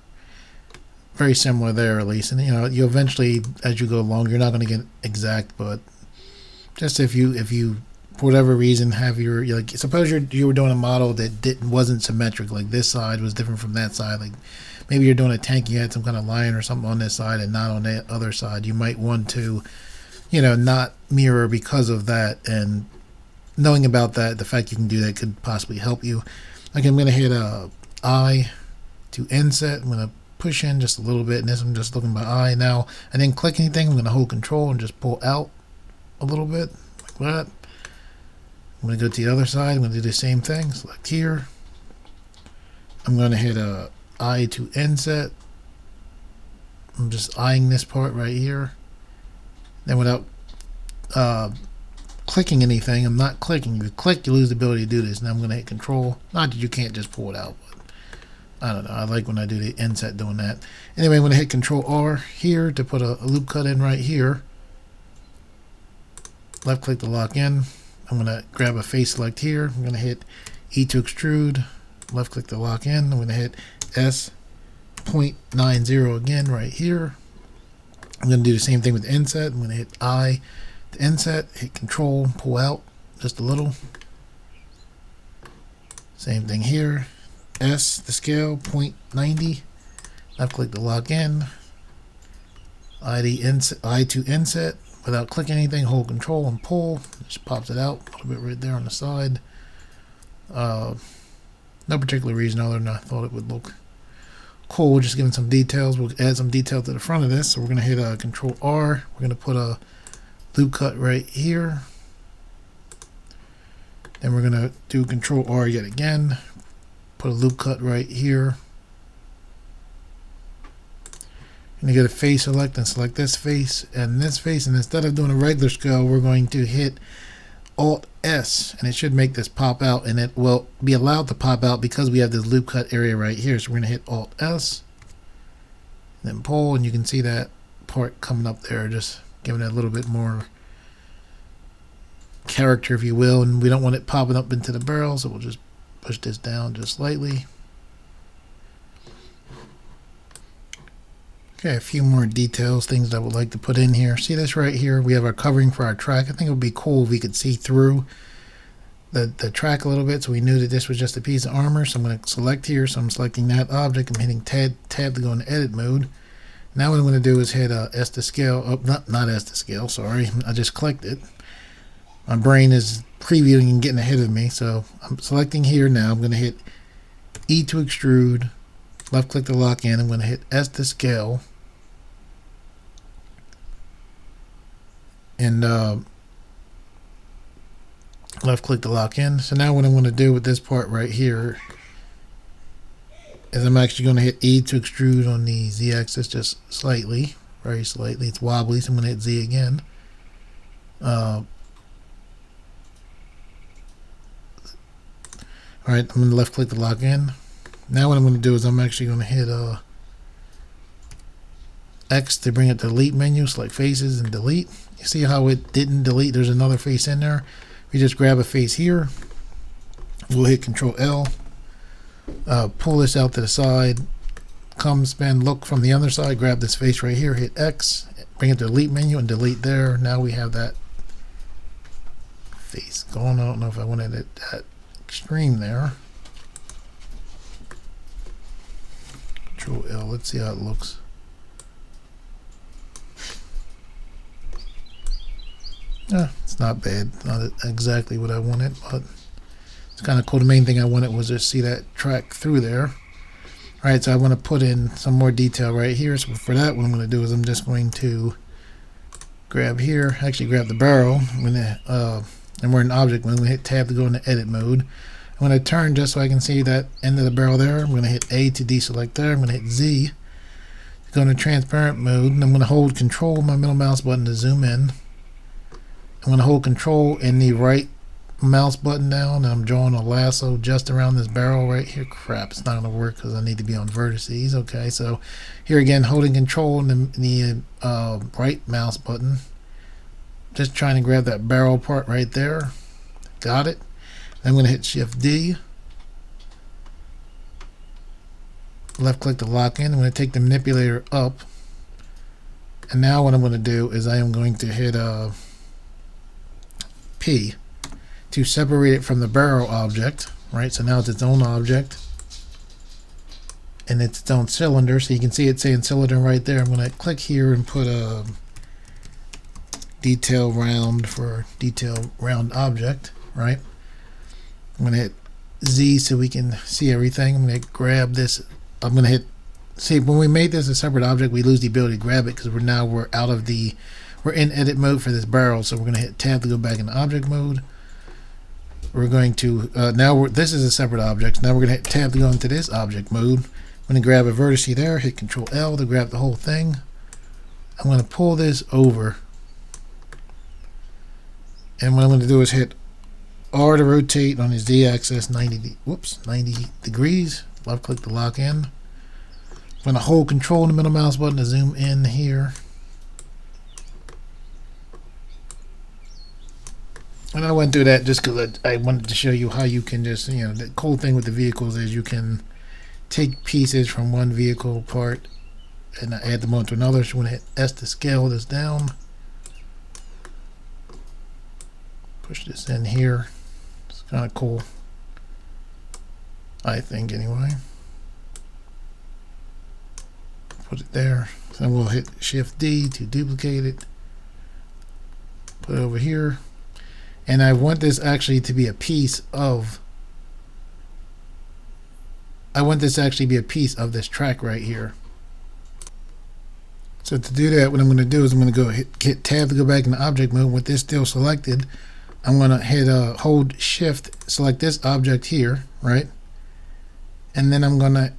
Speaker 1: very similar there at least. And you eventually, as you go along, you're not going to get exact, but just if you for whatever reason have your, like, suppose you were doing a model that wasn't symmetric, like this side was different from that side, like maybe you're doing a tank, you had some kind of line or something on this side and not on that other side, you might want to, not mirror because of that. And knowing about that, the fact you can do that could possibly help you. Like I'm going to hit I to inset. I'm going to push in just a little bit, and this I'm just looking by I. Now I didn't click anything. I'm going to hold Control and just pull out a little bit like that. I'm going to go to the other side. I'm going to do the same thing. Select here. I'm going to hit I to inset. I'm just eyeing this part right here. Then without clicking anything, I'm not clicking. If you click, you lose the ability to do this. Now I'm going to hit Control. Not that you can't just pull it out, but I don't know. I like when I do the inset doing that. Anyway, I'm going to hit Control R here to put a loop cut in right here. Left click to lock in. I'm going to grab a face select here. I'm going to hit E to extrude. Left click to lock in. I'm going to hit S 0.90 again right here. I'm going to do the same thing with inset. I'm going to hit I the inset, hit control, pull out just a little. Same thing here. S, the scale, 0.90. Left click to lock in. I to inset. Without clicking anything, hold control and pull. It just pops it out a little bit right there on the side. No particular reason other than I thought it would look cool. Just giving some details. We'll add some detail to the front of this. So we're going to hit Control R. We're going to put a loop cut right here. Then we're going to do Control R yet again. Put a loop cut right here. And you get a face select and select this face and this face. And instead of doing a regular scale, we're going to hit Alt S, and it should make this pop out, and it will be allowed to pop out because we have this loop cut area right here. So we're going to hit Alt S, then pull, and you can see that part coming up there, just giving it a little bit more character, if you will. And we don't want it popping up into the barrel, so we'll just push this down just slightly. Okay, a few more details, things that I would like to put in here. See this right here? We have our covering for our track. I think it would be cool if we could see through the track a little bit, so we knew that this was just a piece of armor. So I'm going to select here. So I'm selecting that object. I'm hitting tab to go into edit mode. Now what I'm going to do is hit S to scale. Oh, not S to scale, sorry. I just clicked it. My brain is previewing and getting ahead of me. So I'm selecting here now. I'm going to hit E to extrude. Left click to lock in. I'm going to hit S to scale. And left click to lock in. So now what I'm going to do with this part right here is I'm actually going to hit E to extrude on the Z axis just slightly, very slightly. It's wobbly, so I'm going to hit Z again. Alright, I'm going to left click to lock in. Now what I'm going to do is I'm actually going to hit X to bring it to delete menu, select faces and delete. You see how it didn't delete? There's another face in there. We just grab a face here. We'll hit Control L. Pull this out to the side. Come spin, look from the other side. Grab this face right here. Hit X. Bring it to delete menu and delete there. Now we have that face going. I don't know if I wanted it that extreme there. Control L. Let's see how it looks. It's not bad. Not exactly what I wanted, but it's kind of cool. The main thing I wanted was just see that track through there. All right, so I want to put in some more detail right here. So for that, what I'm going to do is I'm just going to grab here, actually grab the barrel. I'm going to, and we're in object mode. I'm going to hit tab to go into edit mode. I'm going to turn just so I can see that end of the barrel there. I'm going to hit A to deselect there. I'm going to hit Z to go into transparent mode, and I'm going to hold Control, my middle mouse button, to zoom in. I'm going to hold Control and the right mouse button down, and I'm drawing a lasso just around this barrel right here. Crap, it's not going to work because I need to be on vertices. Okay, so here again, holding Control and the right mouse button, just trying to grab that barrel part right there. Got it. I'm going to hit Shift D. Left click to lock in. I'm going to take the manipulator up, and now what I'm going to do is I am going to hit P to separate it from the barrel object, right? So now it's its own object and it's its own cylinder. So you can see it saying cylinder right there. I'm going to click here and put a detail round for detail round object, right? I'm going to hit Z so we can see everything. I'm going to grab this. I'm going to hit, see, when we made this a separate object, we lose the ability to grab it because we're out of the, we're in edit mode for this barrel. So we're going to hit tab to go back into object mode. We're going to, this is a separate object. Now we're going to hit tab to go into this object mode. I'm going to grab a vertice there, hit Control L to grab the whole thing. I'm going to pull this over. And what I'm going to do is hit R to rotate on his Z axis 90 degrees. Left click to lock in. I'm going to hold Control in the middle mouse button to zoom in here. And I went through that just because I wanted to show you how you can just, you know, the cool thing with the vehicles is you can take pieces from one vehicle part and add them onto another. So I'm going to hit S to scale this down. Push this in here. It's kind of cool, I think, anyway. Put it there. Then we'll hit Shift D to duplicate it. Put it over here. And I want this actually to be a piece of this track right here. So to do that, what I'm going to do is I'm going to go hit Tab to go back into object mode. With this still selected, I'm going to hit hold Shift, select this object here, right? And then I'm then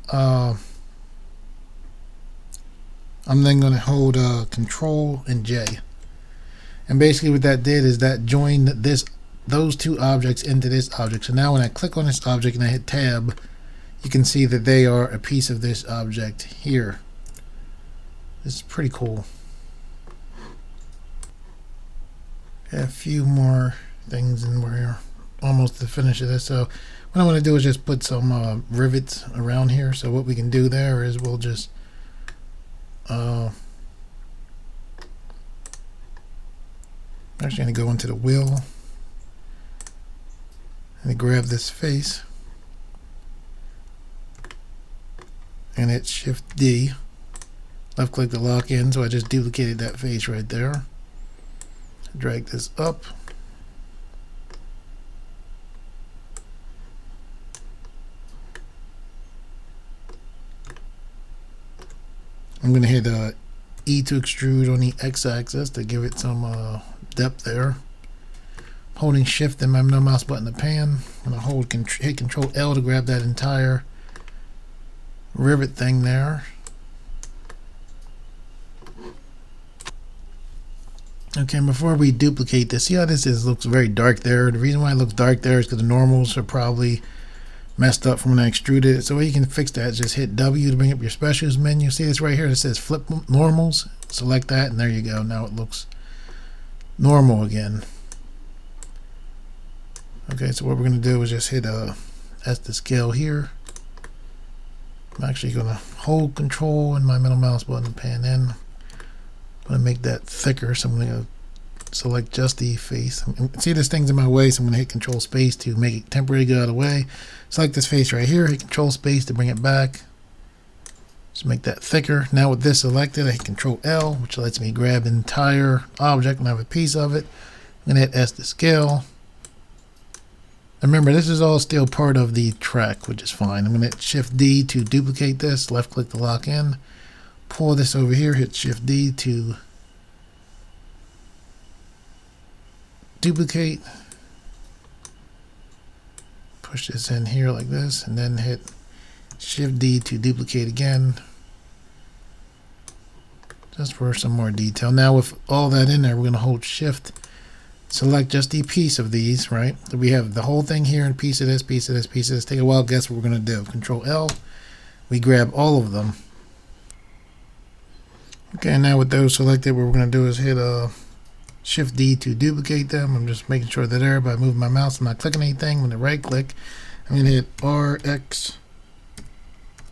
Speaker 1: going to hold Control and J. And basically what that did is that joined those two objects into this object. So now when I click on this object and I hit Tab, you can see that they are a piece of this object here. This is pretty cool. A few more things and we're almost to finish of this. So what I'm going to do is just put some rivets around here. So what we can do there is we'll just actually going to go into the wheel and grab this face and hit Shift D. Left click to lock in, so I just duplicated that face right there. Drag this up. I'm going to hit E to extrude on the x-axis to give it some depth there. Holding Shift and my middle mouse button to pan. I'm going to hit Control L to grab that entire rivet thing there. Okay, before we duplicate this, see how this looks very dark there. The reason why it looks dark there is because the normals are probably messed up from when I extruded it. So what you can fix that is just hit W to bring up your specials menu. See this right here that says flip normals? Select that and there you go. Now it looks normal again. Okay, so what we're going to do is just hit S to scale here. I'm actually going to hold Control and my middle mouse button pan in. I'm going to make that thicker, so I'm going to select just the face. See, this thing's in my way, so I'm going to hit Control Space to make it temporarily go out of the way. Select this face right here, hit Control Space to bring it back. Just make that thicker. Now with this selected, I hit Control L, which lets me grab the entire object and have a piece of it. I'm going to hit S to scale. And remember, this is all still part of the track, which is fine. I'm going to hit Shift D to duplicate this, left click to lock in. Pull this over here, hit Shift D to duplicate. Push this in here like this, and then hit Shift D to duplicate again. Just for some more detail. Now with all that in there, we're going to hold Shift, select just a piece of these, right? So we have the whole thing here and piece of this, piece of this, piece of this. Take a wild guess what we're going to do. Control L, we grab all of them. Okay, now with those selected, what we're going to do is hit Shift D to duplicate them. I'm just making sure they're there by moving my mouse. I'm not clicking anything. I'm going to right click. I'm going to hit RX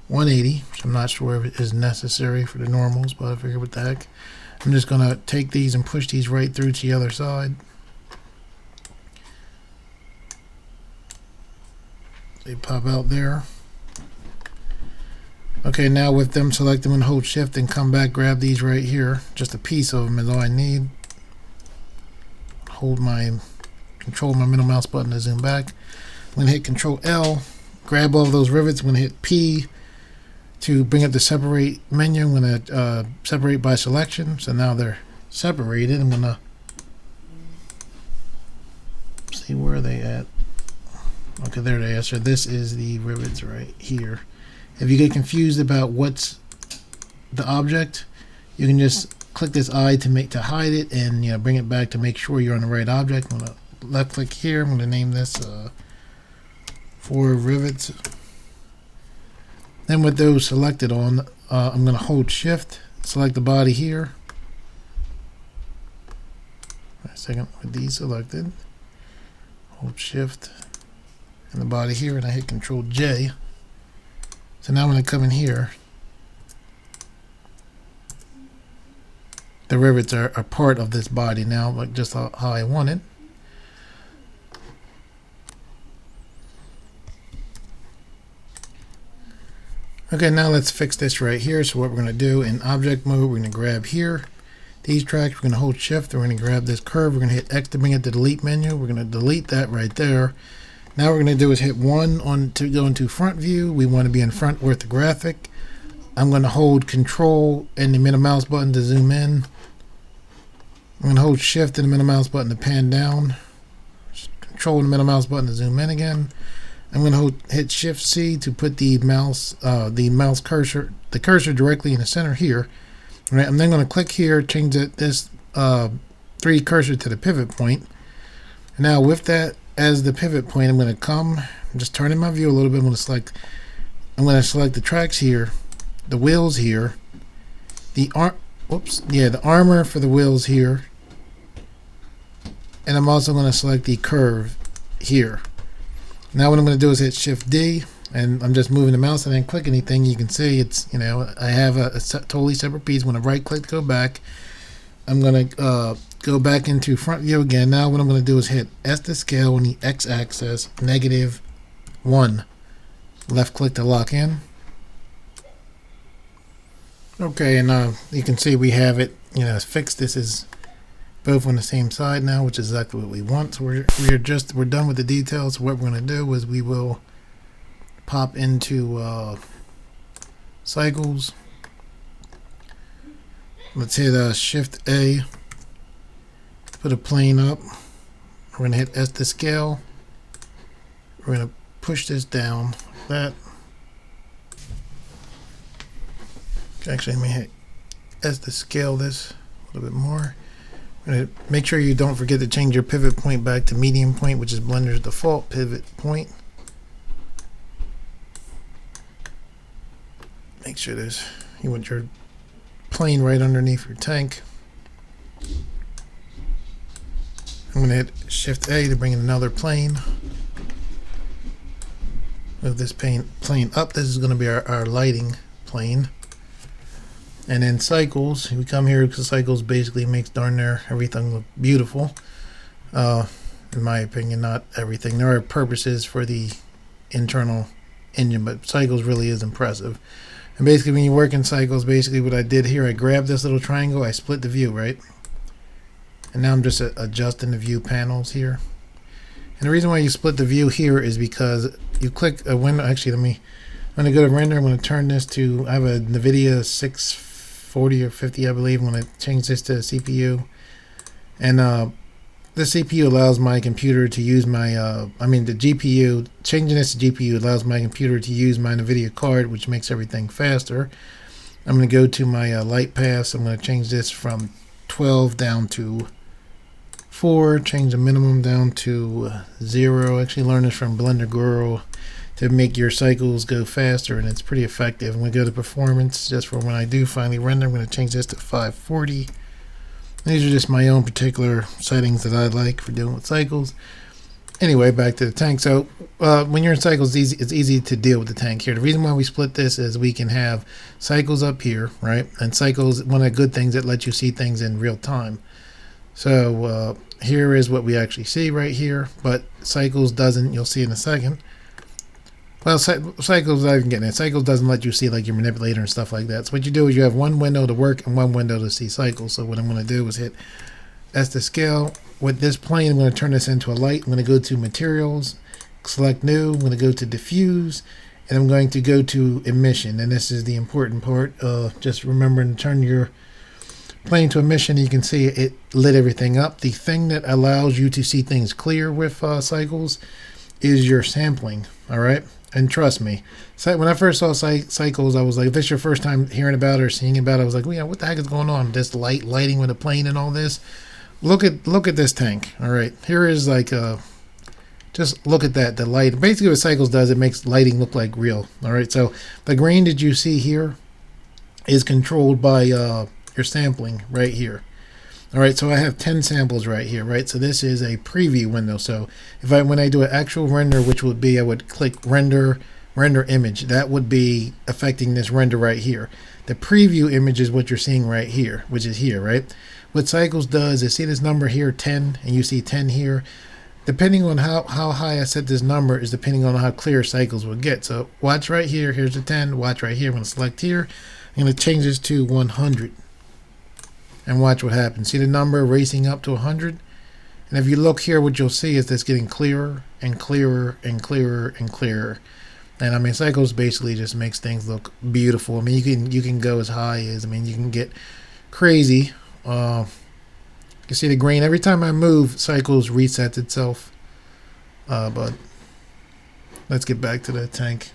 Speaker 1: 180, which I'm not sure if it is necessary for the normals, but I figure what the heck. I'm just going to take these and push these right through to the other side. They pop out there. Okay, now with them selected, I'm going to hold Shift and come back, grab these right here. Just a piece of them is all I need. Hold my Control my middle mouse button to zoom back. I'm going to hit Control L, grab all of those rivets. I'm going to hit P to bring up the separate menu. I'm going to separate by selection. So now they're separated. I'm going to see where they at. Okay, there they are. So this is the rivets right here. If you get confused about what's the object, you can just click this I to hide it, and bring it back to make sure you're on the right object. I'm going to left click here. I'm going to name this 4 rivets. Then with those selected on, I'm going to hold Shift, select the body here. Wait a second, with these selected, hold Shift and the body here, and I hit Control J. So now when I come in here, the rivets are part of this body now, like just how I want it. Okay, now let's fix this right here. So what we're going to do in object mode, we're going to grab here these tracks, we're going to hold shift, we're going to grab this curve, we're going to hit X to bring it to delete menu, we're going to delete that right there. Now what we're going to do is hit 1 on to go into front view. We want to be in front orthographic. I'm going to hold control and the middle mouse button to zoom in. I'm going to hold shift and the middle mouse button to pan down. Control and the middle mouse button to zoom in again. I'm going to hit shift C to put the mouse cursor directly in the center here. All right, I'm then going to click here, change this 3D cursor to the pivot point. And now with that as the pivot point, I'm going to I'm just turning my view a little bit. I'm going to select the tracks here, the wheels here, the armor for the wheels here, and I'm also going to select the curve here. Now what I'm going to do is hit Shift D, and I'm just moving the mouse. I didn't click anything. You can see it's, I have a totally separate piece. When I right click to go back, I'm going to go back into front view again. Now what I'm going to do is hit S to scale on the X axis, -1. Left click to lock in. Okay, and you can see we have it, fixed. This is both on the same side now, which is exactly what we want. So we're done with the details. So what we're going to do is we will pop into cycles. Let's hit Shift A, put a plane up. We're going to hit S to scale. We're going to push this down like that. Actually, let me hit S to scale this a little bit more. Make sure you don't forget to change your pivot point back to medium point, which is Blender's default pivot point. Make sure you want your plane right underneath your tank. I'm going to hit Shift A to bring in another plane. Move this plane up. This is going to be our lighting plane. And then cycles, we come here because cycles basically makes darn near everything look beautiful. In my opinion, not everything. There are purposes for the internal engine, but cycles really is impressive. And basically when you work in cycles, basically what I did here, I grabbed this little triangle, I split the view, right? And now I'm just adjusting the view panels here. And the reason why you split the view here is because you click a window. Actually, I'm going to go to render. I'm going to turn this to, I have a NVIDIA 640 or 50, I believe. I'm going to change this to CPU. And the CPU allows my computer to use my, the GPU, changing this to GPU allows my computer to use my NVIDIA card, which makes everything faster. I'm going to go to my light paths. I'm going to change this from 12 down to 4, change the minimum down to 0. Actually learned this from Blender Guru to make your cycles go faster, and it's pretty effective. I'm going to go to performance just for when I do finally render. I'm going to change this to 540. These are just my own particular settings that I like for dealing with cycles. Anyway, back to the tank. So when you're in cycles, it's easy to deal with the tank here. The reason why we split this is we can have cycles up here, right? And cycles, one of the good things that lets you see things in real time. So here is what we actually see right here, but cycles doesn't. You'll see in a second. Well, cycles, I can get in. Cycles doesn't let you see like your manipulator and stuff like that. So what you do is you have one window to work and one window to see cycles. So what I'm going to do is hit S to scale. With this plane, I'm going to turn this into a light. I'm going to go to materials, select new. I'm going to go to diffuse, and I'm going to go to emission. And this is the important part. Just remembering to turn your plane to emission. You can see it lit everything up. The thing that allows you to see things clear with cycles is your sampling. All right. And trust me, when I first saw cycles, I was like, if this is your first time hearing about it or seeing about it, I was like, well, yeah, what the heck is going on? This lighting with a plane and all this. Look at this tank. All right, here is like just look at that. The light. Basically, what cycles does, it makes lighting look like real. All right, so the green that you see here is controlled by your sampling right here. All right, so I have 10 samples right here, right? So this is a preview window. So when I do an actual render, which would be, I would click render image. That would be affecting this render right here. The preview image is what you're seeing right here, which is here, right? What cycles does is, see this number here, 10, and you see 10 here. depending on how high I set this number is depending on how clear cycles will get. So watch right here. Here's the 10. Watch right here. I'm going to select here. I'm going to change this to 100. And watch what happens. See the number racing up to 100? And if you look here, what you'll see is that's getting clearer and clearer and clearer and clearer. And I mean, cycles basically just makes things look beautiful. I mean, you can go as high as, I mean, you can get crazy. You can see the grain. Every time I move, cycles resets itself. But let's get back to the tank.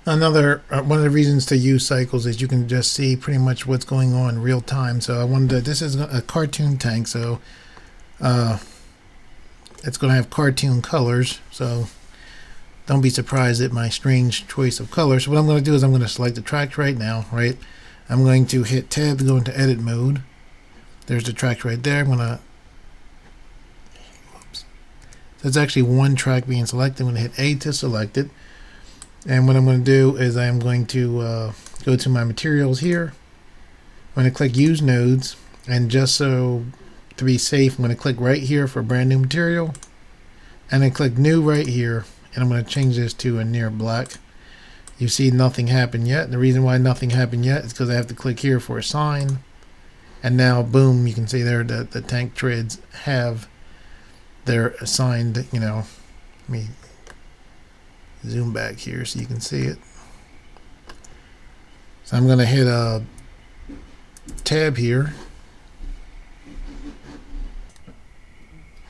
Speaker 1: Another one of the reasons to use cycles is you can just see pretty much what's going on in real time. So I wanted to, this is a cartoon tank, so it's going to have cartoon colors. So don't be surprised at my strange choice of colors. So what I'm going to do is I'm going to select the tracks right now, right? I'm going to hit tab to go into edit mode. There's the tracks right there. I'm going to, whoops. So it's actually one track being selected. I'm going to hit A to select it. And what I'm going to do is I'm going to go to my materials here. I'm going to click use nodes, and just so to be safe, I'm going to click right here for brand new material, and then click new right here, and I'm going to change this to a near black. You see nothing happened yet. The reason why nothing happened yet is because I have to click here for assign, and now boom, you can see there that the tank treads have their assigned, you know, let me zoom back here so you can see it. So I'm going to hit a tab here,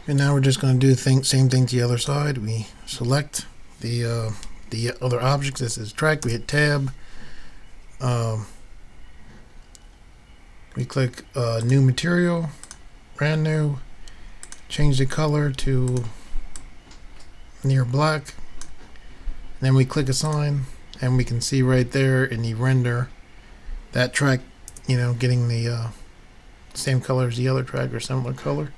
Speaker 1: and now we're just going to do the same thing to the other side. We select the other objects. This is track. We hit tab. We click new material, brand new. Change the color to near black. Then we click assign, and we can see right there in the render that track, you know, getting the same color as the other track or similar color.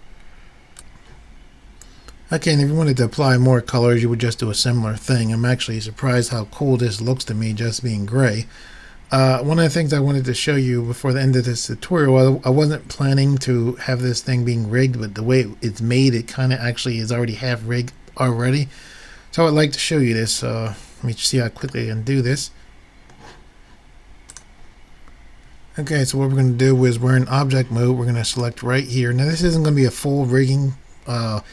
Speaker 1: Okay, and if you wanted to apply more colors, you would just do a similar thing. I'm actually surprised how cool this looks to me just being gray. One of the things I wanted to show you before the end of this tutorial, I wasn't planning to have this thing being rigged, but the way it's made, it kind of actually is already half rigged already. So I'd like to show you this. Let me see how quickly I can do this. Okay, so what we're going to do is we're in object mode. We're going to select right here. Now this isn't going to be a full rigging, but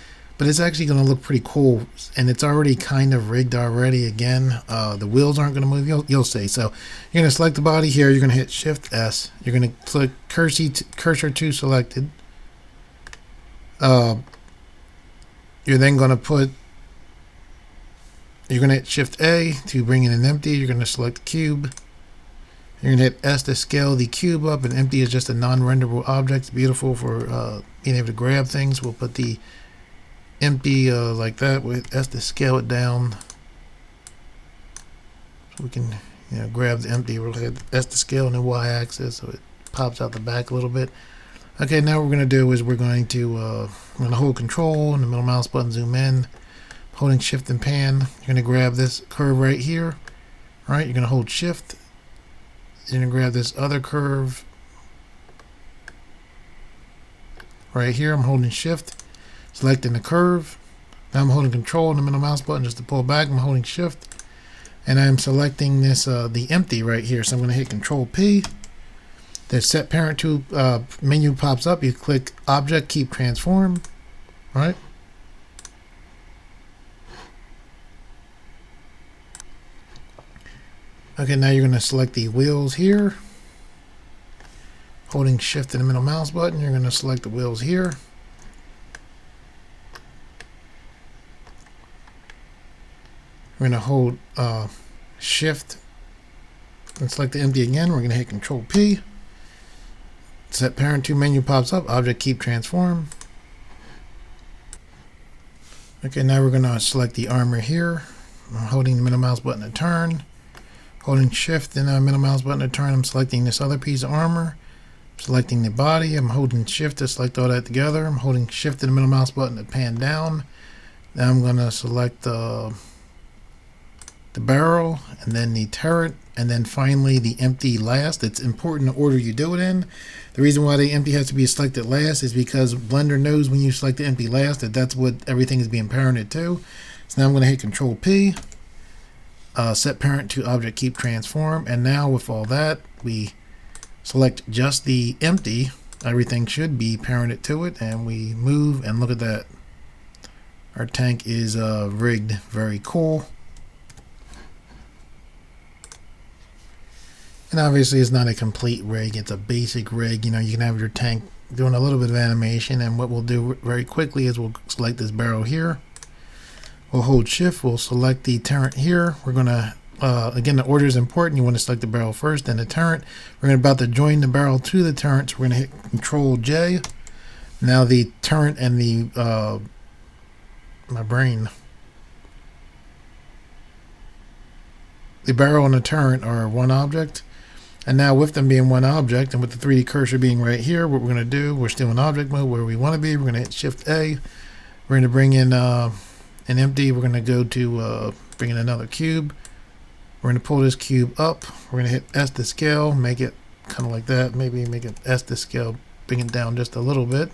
Speaker 1: it's actually going to look pretty cool. And it's already kind of rigged already. Again, the wheels aren't going to move. You'll see. So you're going to select the body here. You're going to hit Shift S. You're going to click cursor to selected. You're then going to put, you're going to hit Shift A to bring in an empty. You're going to select the cube. You're going to hit S to scale the cube up. And empty is just a non-renderable object. It's beautiful for being able to grab things. We'll put the empty like that with S to scale it down. So we can, you know, grab the empty. We'll hit S to scale on the Y-axis so it pops out the back a little bit. Okay, now what we're going to do is we're going to hold Control and the middle mouse button, zoom in. Holding Shift and Pan, you're going to grab this curve right here. All right, you're going to hold Shift. You're going to grab this other curve right here. I'm holding Shift, selecting the curve. Now I'm holding Control and the middle mouse button just to pull back. I'm holding Shift, and I'm selecting this the empty right here. So I'm going to hit Control P. The Set Parent to menu pops up. You click Object, Keep Transform. All right. Okay, now you're going to select the wheels here. Holding Shift and the middle mouse button, you're going to select the wheels here. We're going to hold Shift and select the empty again. We're going to hit Control P. Set Parent to menu pops up. Object, Keep Transform. Okay, now we're going to select the armor here. I'm holding the middle mouse button to turn. Holding Shift and the middle mouse button to turn, I'm selecting this other piece of armor. I'm selecting the body. I'm holding Shift to select all that together. I'm holding Shift and the middle mouse button to pan down. Now I'm going to select the barrel and then the turret and then finally the empty last. It's important the order you do it in. The reason why the empty has to be selected last is because Blender knows when you select the empty last that's what everything is being parented to. So now I'm going to hit Control P, set parent to object keep transform, and now with all that we select just the empty. Everything should be parented to it, and we move, and look at that. Our tank is rigged. Very cool. And obviously it's not a complete rig, it's a basic rig. You know, you can have your tank doing a little bit of animation, and what we'll do very quickly is we'll select this barrel here. We'll hold shift, we'll select the turret here. We're gonna again, the order is important. You want to select the barrel first, then the turret. We're about to join the barrel to the turret, so we're gonna hit Control J. Now the turret and the my brain. The barrel and the turret are one object. And now with them being one object, and with the 3D cursor being right here, what we're going to do, we're still in object mode where we want to be. We're going to hit Shift A. We're going to bring in an empty. We're going to go to bring in another cube. We're going to pull this cube up. We're going to hit S to scale, make it kind of like that. Maybe make it S to scale, bring it down just a little bit.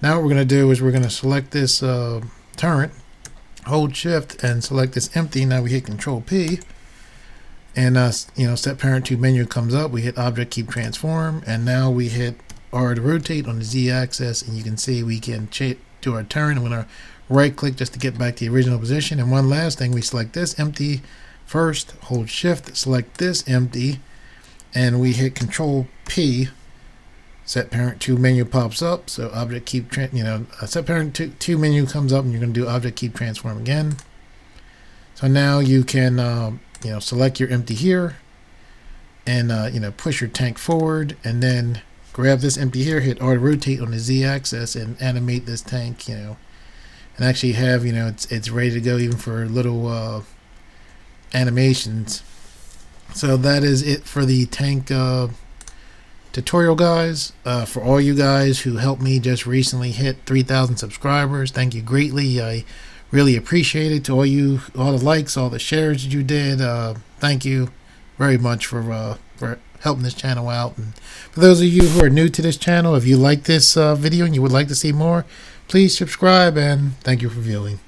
Speaker 1: Now what we're going to do is we're going to select this turret, hold Shift, and select this empty. Now we hit Control P. And you know, set parent to menu comes up. We hit object keep transform, and now we hit R to rotate on the Z axis, and you can see we can do our turn. I'm gonna right click just to get back to the original position. And one last thing, we select this empty first, hold shift, select this empty, and we hit Control P. Set parent to menu pops up. So object keep set parent to menu comes up, and you're gonna do object keep transform again. So now you can select your empty here, and push your tank forward, and then grab this empty here, hit R to rotate on the Z axis, and animate this tank, and actually have it's ready to go even for little animations. So that is it for the tank tutorial, guys. For all you guys who helped me just recently hit 3,000 subscribers, thank you greatly. I really appreciate it. To all the likes, all the shares that you did, thank you very much for helping this channel out. And for those of you who are new to this channel, if you like this video and you would like to see more, please subscribe, and thank you for viewing.